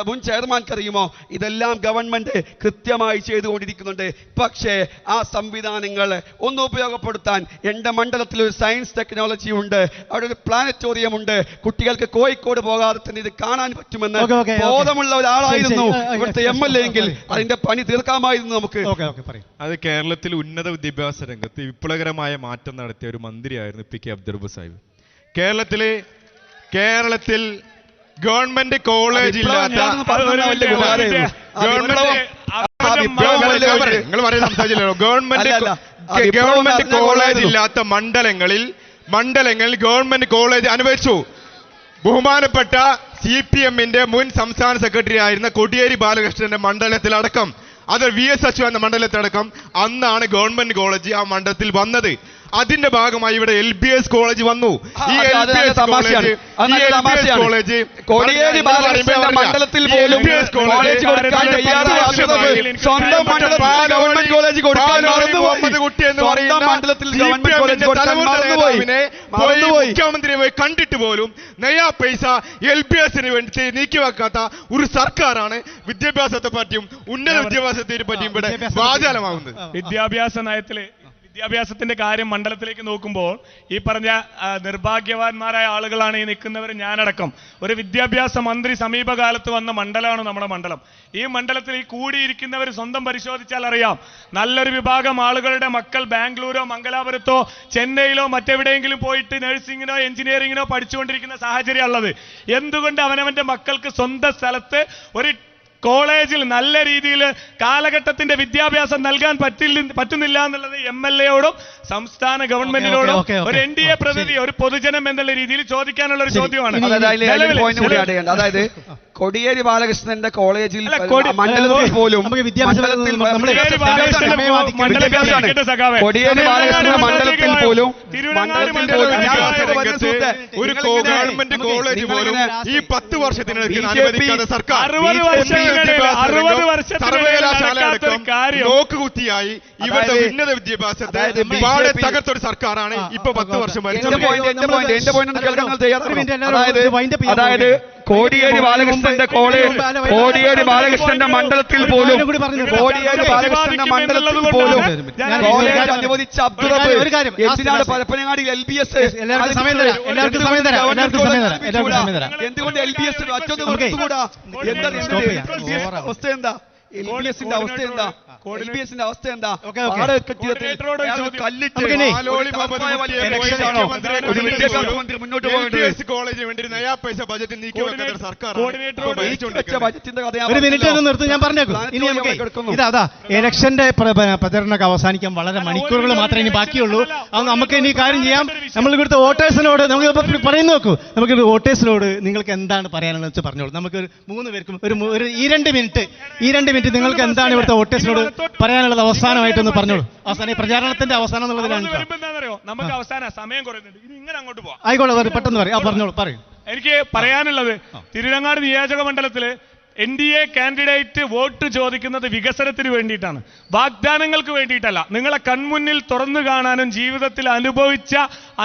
മുൻ ചെയർമാൻക്ക് അറിയുമോ? ഇതെല്ലാം ഗവൺമെന്റ് കൃത്യമായി ചെയ്തുകൊണ്ടിരിക്കുന്നുണ്ട്. പക്ഷേ ആ സംവിധാനങ്ങൾ ഒന്ന് ഉപയോഗപ്പെടുത്താൻ എൻ്റെ മണ്ഡലത്തിൽ ഒരു സയൻസ് ടെക്നോളജി ഉണ്ട്, അവിടെ ഒരു പ്ലാനറ്റോറിയം ഉണ്ട്. കുട്ടികൾക്ക് കോഴിക്കോട് പോകാതെ തന്നെ ഇത് കാണാൻ പറ്റുമെന്ന് ബോധമുള്ള ഒരാളായിരുന്നു ഇവിടുത്തെ MLA എങ്കിൽ അതിന്റെ പണി തീർക്കാമായിരുന്നു നമുക്ക്. അത് കേരളത്തിൽ ഉന്നത വിദ്യാഭ്യാസ രംഗത്ത് വിപ്ലവകരമായ മാറ്റം നടത്തിയ ഒരു മന്ത്രിയായിരുന്നു PK അബ്ദുറബ് സാഹിബ്. കേരളത്തിൽ ഗവൺമെന്റ് കോളേജ് ഇല്ലാത്ത ഗവൺമെന്റ് കോളേജ് ഇല്ലാത്ത മണ്ഡലങ്ങളിൽ ഗവൺമെന്റ് കോളേജ് അനുവദിച്ചു. ബഹുമാനപ്പെട്ട CPMന്റെ മുൻ സംസ്ഥാന സെക്രട്ടറി ആയിരുന്ന കോടിയേരി ബാലകൃഷ്ണന്റെ മണ്ഡലത്തിലടക്കം, അത് VS അച്യുതാനന്ദ എന്ന മണ്ഡലത്തിലടക്കം അന്നാണ് ഗവൺമെന്റ് കോളേജ് ആ മണ്ഡലത്തിൽ വന്നത്. അതിന്റെ ഭാഗമായി ഇവിടെ LBS കോളേജ് വന്നു. ഈ LBS കോളേജ് കോടിയേരി ബാലകൃഷ്ണന്റെ മണ്ഡലത്തിൽ പോലും കോളേജ് കൊടുക്കാൻ തയ്യാറായ സ്വന്തം മണ്ഡലത്തിൽ ഗവൺമെന്റ് കോളേജ് കൊടുക്കാൻ എന്ന് സ്വന്തം പറയുന്ന മണ്ഡലത്തിൽ CPM ഗവൺമെന്റ് കോളേജ് ന്റെ കൊടുക്കാൻ തലമുറ മറന്നുപോയി. നേതാവിനെ മുഖ്യമന്ത്രിയെ പോയി കണ്ടിട്ട് പോലും നയാ പൈസ LBSന് വേണ്ടി നീക്കിവെക്കാത്ത ഒരു സർക്കാരാണ് വിദ്യാഭ്യാസത്തെ പറ്റിയും ഉന്നത വിദ്യാഭ്യാസത്തെ പറ്റിയും ഇവിടെ വാചാലമാകുന്നത്. വിദ്യാഭ്യാസത്തിന്റെ കാര്യം മണ്ഡലത്തിലേക്ക് നോക്കുമ്പോൾ ഈ പറഞ്ഞ നിർഭാഗ്യവാന്മാരായ ആളുകളാണ് ഈ നിൽക്കുന്നവർ, ഞാനടക്കം. ഒരു വിദ്യാഭ്യാസ മന്ത്രി സമീപകാലത്ത് വന്ന മണ്ഡലമാണ് നമ്മുടെ മണ്ഡലം. ഈ മണ്ഡലത്തിൽ ഈ കൂടിയിരിക്കുന്നവർ സ്വന്തം പരിശോധിച്ചാൽ അറിയാം, നല്ലൊരു വിഭാഗം ആളുകളുടെ മക്കൾ ബാംഗ്ലൂരോ മംഗലാപുരത്തോ ചെന്നൈയിലോ മറ്റെവിടെയെങ്കിലും പോയിട്ട് നഴ്സിംഗിനോ എഞ്ചിനീയറിംഗിനോ പഠിച്ചുകൊണ്ടിരിക്കുന്ന സാഹചര്യമുള്ളത്. എന്തുകൊണ്ട് അവനവന്റെ മക്കൾക്ക് സ്വന്തം സ്ഥലത്ത് ഒരു കോളേജിൽ നല്ല രീതിയിൽ കാലഘട്ടത്തിന്റെ വിദ്യാഭ്യാസം നൽകാൻ പറ്റുന്നില്ല എന്നുള്ളത് MLA-യോടും സംസ്ഥാന ഗവൺമെന്റിനോടും ഒരു NDA പ്രതിനിധി, ഒരു പൊതുജനം എന്നുള്ള രീതിയിൽ ചോദിക്കാനുള്ള ഒരു ചോദ്യമാണ്. അതായത് കോടിയേരി ബാലകൃഷ്ണന്റെ കോളേജിൽ മണ്ഡലത്തിൽ പോലും കോടിയേരി ബാലകൃഷ്ണന്റെ മണ്ഡലത്തിൽ പോലും ഒരു ഗവൺമെന്റ് കോളേജ് പോലും ഈ 10 വർഷത്തിനിടയ്ക്ക് അനുവദിക്കാത്ത സർക്കാർ 60 സർവകലാശാലയടക്കം നോക്കുകുത്തിയായി ഇവരുടെ ഉന്നത വിദ്യാഭ്യാസത്തെ പാടെ തകർത്തൊരു സർക്കാരാണ് ഇപ്പൊ 10 വർഷം അതായത് കോടിയേരി ബാലകൃഷ്ണന്റെ കോടിയേരി ബാലകൃഷ്ണന്റെ മണ്ഡലത്തിൽ പോലും കോളേജ് അനുവദിച്ച എന്തിനാണ് പരപ്പനങ്ങാടി LBS എന്തുകൊണ്ട് LBS നിർത്തിക്കൂടാ? അവസ്ഥ എന്താ? LBSന്റെ അവസ്ഥ എന്താ? LBSന്റെ അവസ്ഥ എന്താ? മുന്നോട്ട് കോളേജിന് വേണ്ടി നയാ പൈസ ബജറ്റ് നീക്കി വെക്കുന്ന സർക്കാർ. ഒരു മിനിറ്റ് ഒന്ന് നിർത്തും, ഞാൻ പറഞ്ഞേക്കും. ഇനി നമുക്ക് ഇതാ ഇലക്ഷന്റെ പ്രചരണമൊക്കെ അവസാനിക്കാൻ വളരെ മണിക്കൂറുകൾ മാത്രമേ ഇനി ബാക്കിയുള്ളൂ. അത് നമുക്ക് ഇനി കാര്യം ചെയ്യാം. നമ്മൾ ഇവിടുത്തെ വോട്ടേഴ്സിനോട് നമുക്ക് പറയുന്നു നോക്കൂ, നമുക്ക് വോട്ടേഴ്സിനോട് നിങ്ങൾക്ക് എന്താണ് പറയാനുള്ളത് വെച്ച് പറഞ്ഞോളൂ. നമുക്ക് 3 പേർക്കും ഒരു ഈ 2 മിനിറ്റ് നിങ്ങൾക്ക് എന്താണ് ഇവിടുത്തെ വോട്ടേഴ്സിനോട് പറയാനുള്ളത് അവസാനമായിട്ടൊന്ന് പറഞ്ഞോളൂ. അവസാനം പ്രചാരണത്തിന്റെ അവസാനം എന്നുള്ളതിനാണ് നമുക്ക് അവസാന സമയം കുറയുന്നുണ്ട്. ഇനി ഇങ്ങനെ അങ്ങോട്ട് പോവാം. ആയിക്കോട്ടെ, പെട്ടെന്ന് പറയും. പറഞ്ഞോളൂ. എനിക്ക് പറയാനുള്ളത്, തിരുവനങ്ങാട് നിയോജക മണ്ഡലത്തില് NDA കാൻഡിഡേറ്റ് വോട്ട് ചോദിക്കുന്നത് വികസനത്തിന് വേണ്ടിയിട്ടാണ്, വാഗ്ദാനങ്ങൾക്ക് വേണ്ടിയിട്ടല്ല. നിങ്ങളെ കൺമുന്നിൽ തുറന്നു കാണാനും ജീവിതത്തിൽ അനുഭവിച്ച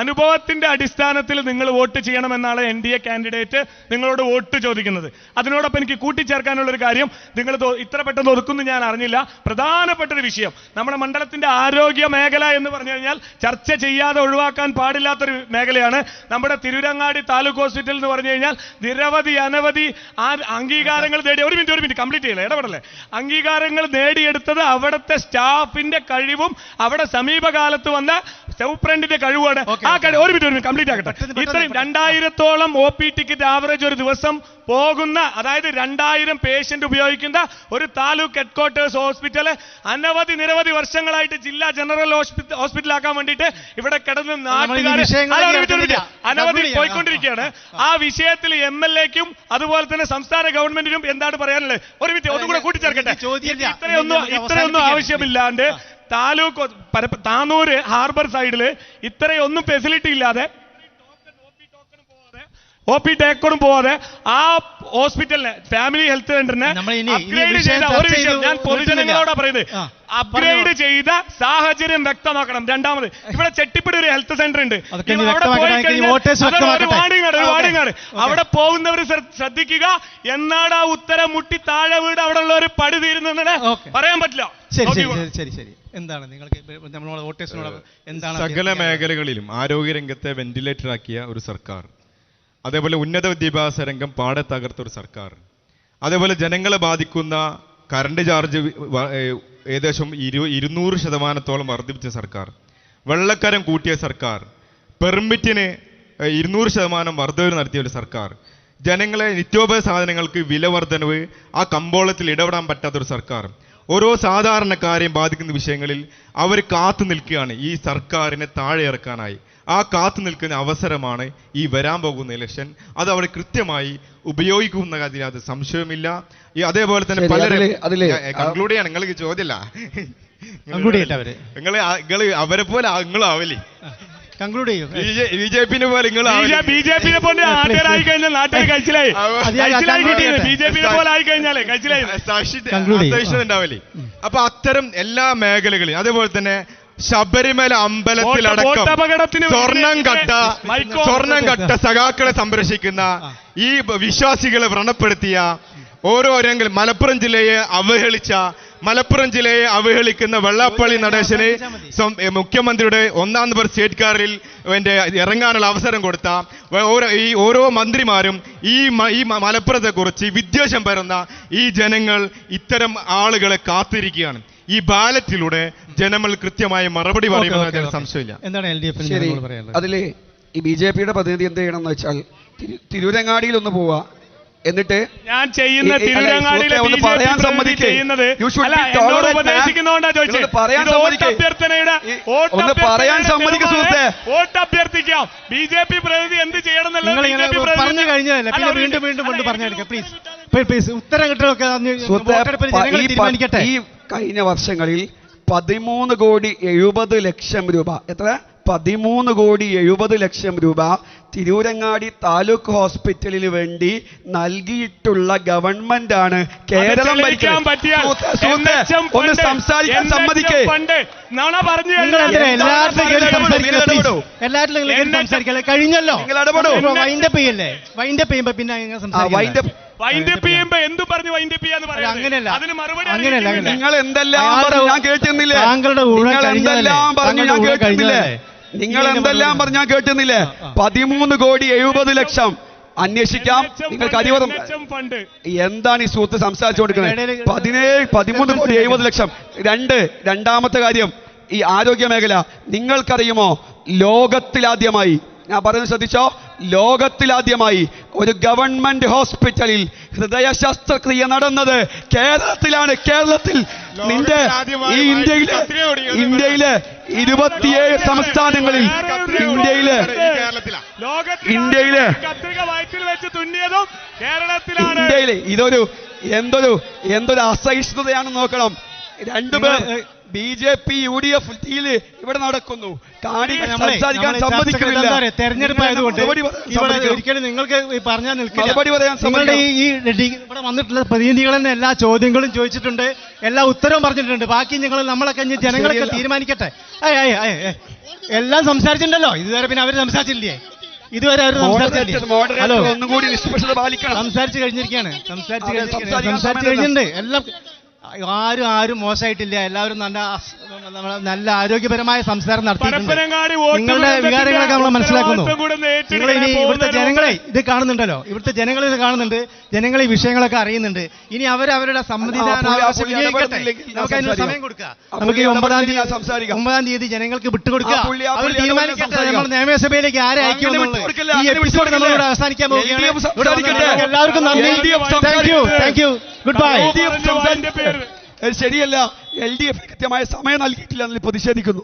അനുഭവത്തിന്റെ അടിസ്ഥാനത്തിൽ നിങ്ങൾ വോട്ട് ചെയ്യണമെന്നാണ് NDA കാൻഡിഡേറ്റ് നിങ്ങളോട് വോട്ട് ചോദിക്കുന്നത്. അതിനോടൊപ്പം എനിക്ക് കൂട്ടിച്ചേർക്കാനുള്ളൊരു കാര്യം, നിങ്ങൾ ഇത്ര പെട്ടെന്ന് ഒതുക്കുന്നു ഞാൻ അറിഞ്ഞില്ല. പ്രധാനപ്പെട്ടൊരു വിഷയം, നമ്മുടെ മണ്ഡലത്തിന്റെ ആരോഗ്യ മേഖല എന്ന് പറഞ്ഞു കഴിഞ്ഞാൽ ചർച്ച ചെയ്യാതെ ഒഴിവാക്കാൻ പാടില്ലാത്തൊരു മേഖലയാണ്. നമ്മുടെ തിരുവരങ്ങാടി താലൂക്ക് ഹോസ്പിറ്റൽ എന്ന് പറഞ്ഞു കഴിഞ്ഞാൽ അനവധി അംഗീകാരങ്ങൾ ഒരു മിനിറ്റ് കംപ്ലീറ്റ് ചെയ്യില്ല, ഇടപെടല്ലേ. അംഗീകാരങ്ങൾ നേടിയെടുത്തത് അവിടുത്തെ സ്റ്റാഫിന്റെ കഴിവും അവിടെ സമീപകാലത്ത് വന്ന സൂപ്രണ്ടിന്റെ കഴിവാണ്. ആ ഒരു മിനിറ്റ് കംപ്ലീറ്റ് ആക്കട്ടെ. ഇത്രയും 2000-ഓളം OP ടിക്കറ്റ് ആവറേജ് ഒരു ദിവസം പോകുന്ന, അതായത് 2000 പേഷ്യന്റ് ഉപയോഗിക്കുന്ന ഒരു താലൂക്ക് ഹെഡ്ക്വാർട്ടേഴ്സ് ഹോസ്പിറ്റല് നിരവധി വർഷങ്ങളായിട്ട് ജില്ലാ ജനറൽ ഹോസ്പിറ്റലാക്കാൻ വേണ്ടിയിട്ട് ഇവിടെ കിടന്ന് അനവധി പോയിക്കൊണ്ടിരിക്കുകയാണ്. ആ വിഷയത്തിൽ MLA-ക്കും അതുപോലെ തന്നെ സംസ്ഥാന ഗവൺമെന്റിനും എന്താണ് പറയാനുള്ളത്? ഒരു മിനിറ്റ് ഒന്നും കൂടെ കൂട്ടിച്ചേർക്കട്ടെ. ഇത്രയൊന്നും ആവശ്യമില്ലാണ്ട് താനൂര് ഹാർബർ സൈഡില് ഇത്രയൊന്നും ഫെസിലിറ്റി ഇല്ലാതെ OP ടേക്കോടും പോവാതെ ആ ഹോസ്പിറ്റലിനെ, ഫാമിലി ഹെൽത്ത് സെന്ററിനെ അപ്ഗ്രേഡ് ചെയ്ത ഒരു വിഷയം ഞാൻ പൊതുജനങ്ങളോടാ പറയുന്നത്. അപ്ഗ്രേഡ് ചെയ്ത സാഹചര്യം വ്യക്തമാക്കണം. രണ്ടാമത്, ഇവിടെ ചെട്ടിപ്പടി ഒരു ഹെൽത്ത് സെന്റർ ഉണ്ട്. അവിടെ പോയി കഴിഞ്ഞാൽ വാർഡിംഗ് ആണ്. അവിടെ പോകുന്നവർ ശ്രദ്ധിക്കുക. എന്നാണ് ആ ഉത്തരം മുട്ടി താഴെ വീട് അവിടെ ഉള്ള ഒരു പടി തീരുന്നതെന്ന് പറയാൻ പറ്റില്ല. ശരി. എന്താണ് നിങ്ങൾക്ക് വോട്ടേഴ്സിനോട് എന്താണ്? സകല മേഖലകളിലും ആരോഗ്യരംഗത്തെ വെന്റിലേറ്റർ ആക്കിയ ഒരു സർക്കാർ, അതേപോലെ ഉന്നത വിദ്യാഭ്യാസ രംഗം പാടെ തകർത്ത ഒരു സർക്കാർ, അതേപോലെ ജനങ്ങളെ ബാധിക്കുന്ന കറണ്ട് ചാർജ് ഏകദേശം 200% വർദ്ധിപ്പിച്ച സർക്കാർ, വെള്ളക്കരം കൂട്ടിയ സർക്കാർ, പെർമിറ്റിന് 200% വർധന നടത്തിയ ഒരു സർക്കാർ, ജനങ്ങളെ നിത്യോപയോഗ സാധനങ്ങൾക്ക് വില വർധനവ് ആ കമ്പോളത്തിൽ ഇടപെടാൻ പറ്റാത്തൊരു സർക്കാർ, ഓരോ സാധാരണക്കാരെയും ബാധിക്കുന്ന വിഷയങ്ങളിൽ അവർ കാത്തു നിൽക്കുകയാണ് ഈ സർക്കാരിനെ താഴെ ഇറക്കാനായി. ആ കാത്തു നിൽക്കുന്ന അവസരമാണ് ഈ വരാൻ പോകുന്ന ഇലക്ഷൻ. അത് അവർ കൃത്യമായി ഉപയോഗിക്കുന്ന കാര്യത്തിൽ അത് സംശയമില്ല. അതേപോലെ തന്നെ പലരും കൺക്ലൂഡ് ചെയ്യണം. നിങ്ങൾക്ക് ചോദ്യമല്ല, നിങ്ങൾ അവരെ പോലെ നിങ്ങളും ആവലേ കൺക്ലൂഡ് ചെയ്യും. BJP-നെ പോലെ BJP-നെ പോലെ ആൾക്കാരായി കഴിഞ്ഞാൽ നാട്ടിൽ കഴിച്ചിലായി. BJP-നെ പോലെ ആയി കഴിഞ്ഞാലേ കഴിച്ചിലായി ഉണ്ടാവില്ലേ. അപ്പൊ അത്തരം എല്ലാ മേഖലകളിലും, അതേപോലെ തന്നെ ശബരിമല അമ്പലത്തിലടക്കം വോട്ടപകടത്തിന് സ്വർണം കട്ട സഖാക്കളെ സംരക്ഷിക്കുന്ന ഈ വിശ്വാസികളെ വ്രണപ്പെടുത്തിയ ഓരോ രംഗങ്ങൾ മലപ്പുറം ജില്ലയെ അവഹേളിക്കുന്ന വെള്ളാപ്പള്ളി നടേശന് മുഖ്യമന്ത്രിയുടെ 1ാം നമ്പർ സ്റ്റേറ്റ് കാറിൽ ഇറങ്ങാനുള്ള അവസരം കൊടുത്ത ഈ ഓരോ മന്ത്രിമാരും ഈ മലപ്പുറത്തെ കുറിച്ച് വിദ്വേഷം പരന്ന ഈ ജനങ്ങൾ ഇത്തരം ആളുകളെ കാത്തിരിക്കുകയാണ്. ഈ ബാലറ്റിലൂടെ ജനങ്ങൾ കൃത്യമായ മറുപടി പറയുമെന്ന് സംശയമില്ല. എന്താണ് LDF പറയാനുള്ളത്? അതില് ഈ BJP-യുടെ പ്രതിനിധി എന്ത് ചെയ്യണം എന്ന് വെച്ചാൽ തിരൂരങ്ങാടിയിൽ ഒന്ന് പോവുക, എന്നിട്ട് ഞാൻ ചെയ്യുന്ന തിരുവരങ്ങാടിയിലെ പറയാൻ സമ്മതിക്കേ, പറയാൻ സമ്മതിക്കും സുഹൃത്തെ. വോട്ടഭ്യർത്ഥിക്കാം. BJP പ്രതിനിധി എന്ത് ചെയ്യണം പറഞ്ഞു കഴിഞ്ഞതല്ലേ, പിന്നെ വീണ്ടും വീണ്ടും കൊണ്ട് പറഞ്ഞെടുക്കാം പ്ലീസ്. ഉത്തരം കിട്ടൊക്കെ തീരുമാനിക്കട്ടെ. ഈ കഴിഞ്ഞ വർഷങ്ങളിൽ 13,70,00,000 രൂപ, എത്ര? 13,70,00,000 രൂപ തിരൂരങ്ങാടി താലൂക്ക് ഹോസ്പിറ്റലിന് വേണ്ടി നൽകിയിട്ടുള്ള ഗവൺമെന്റ് ആണ് കേരളം ഭരിക്കുന്നത്. ഒന്ന് സംസാരിക്കാൻ സമ്മതിക്കേ. കഴിഞ്ഞല്ലോ, വൈൻഡപ്പ് ചെയ്യല്ലേ? വൈൻഡപ്പ് ചെയ്യുമ്പോ പിന്നെ അങ്ങനെയല്ല. നിങ്ങൾ എന്തെല്ലാം ഞാൻ കേട്ടുന്നില്ലേ? താങ്കളുടെ നിങ്ങൾ എന്തെല്ലാം പറഞ്ഞാൽ കേട്ടുന്നില്ലേ? 13,70,00,000 അന്വേഷിക്കാം. നിങ്ങൾക്ക് അധികം എന്താണ് ഈ സുഹൃത്ത് സംസാരിച്ചു കൊടുക്കുന്നത്? 13,70,00,000. രണ്ടാമത്തെ കാര്യം, ഈ ആരോഗ്യ മേഖല നിങ്ങൾക്കറിയുമോ? ലോകത്തിലാദ്യമായി, ഞാൻ പറയുന്നത് ശ്രദ്ധിച്ചോ, ലോകത്തിലാദ്യമായി ഒരു ഗവൺമെന്റ് ഹോസ്പിറ്റലിൽ ഹൃദയ ശസ്ത്രക്രിയ നടന്നത് കേരളത്തിലാണ്. കേരളത്തിൽ നിന്റെ ഈ ഇന്ത്യയിലെ 27 സംസ്ഥാനങ്ങളിൽ ഇന്ത്യയിലെ ഇതൊരു എന്തൊരു അസഹിഷ്ണുതയാണെന്ന് നോക്കണം. രണ്ടുപേർ BJP UDF ഇവിടെ നടക്കുന്നു, സംസാരിക്കാൻ സമ്മതിക്കുന്നില്ല. തെരഞ്ഞെടുപ്പ് ആയതുകൊണ്ട് ഒരിക്കലും നിങ്ങൾക്ക് പറഞ്ഞാൽ നിൽക്കില്ല. ഈ ഇവിടെ വന്നിട്ടുള്ള പ്രതിനിധികൾ തന്നെ എല്ലാ ചോദ്യങ്ങളും ചോദിച്ചിട്ടുണ്ട്, എല്ലാ ഉത്തരവും പറഞ്ഞിട്ടുണ്ട്. ബാക്കി നമ്മളൊക്കെ ജനങ്ങളൊക്കെ തീരുമാനിക്കട്ടെ. എല്ലാം സംസാരിച്ചിട്ടുണ്ടല്ലോ ഇതുവരെ. പിന്നെ അവര് സംസാരിച്ചില്ലേ? ഇതുവരെ അവർ സംസാരിച്ചു കഴിഞ്ഞിരിക്കുകയാണ്. സംസാരിച്ചു കഴിഞ്ഞിട്ടുണ്ട്. എല്ലാം ആരും മോശമായിട്ടില്ല. എല്ലാവരും നല്ല ആരോഗ്യപരമായ സംസാരം നടത്തിയിട്ടുണ്ട്. നിങ്ങളുടെ വികാരങ്ങളൊക്കെ നമ്മൾ മനസ്സിലാക്കുന്നു. നിങ്ങൾ ഇനി ഇവിടുത്തെ ജനങ്ങളെ ഇത് കാണുന്നുണ്ടല്ലോ, ഇവിടുത്തെ ജനങ്ങൾ ഇത് കാണുന്നുണ്ട്, ജനങ്ങൾ ഈ വിഷയങ്ങളൊക്കെ അറിയുന്നുണ്ട്. ഇനി അവരവരുടെ സമ്മതിദാനം നമുക്ക് അതിന് സമയം കൊടുക്കുക. നമുക്ക് ഈ 9-ാം തീയതി ജനങ്ങൾക്ക് വിട്ടുകൊടുക്കുക. അവർ തീരുമാനിക്കട്ടെ നമ്മൾ നിയമസഭയിലേക്ക് ആരെ അയക്കുമെന്നുള്ളത്. ഈ എപ്പിസോഡ് നമ്മളിവിടെ അവസാനിക്കാൻ പോവുകയാണ്. എല്ലാവർക്കും നന്ദി. Thank you. Good bye. ശരിയല്ല, LDF കൃത്യമായ സമയം നൽകിയിട്ടില്ല എന്നതിൽ പ്രതിഷേധിക്കുന്നു.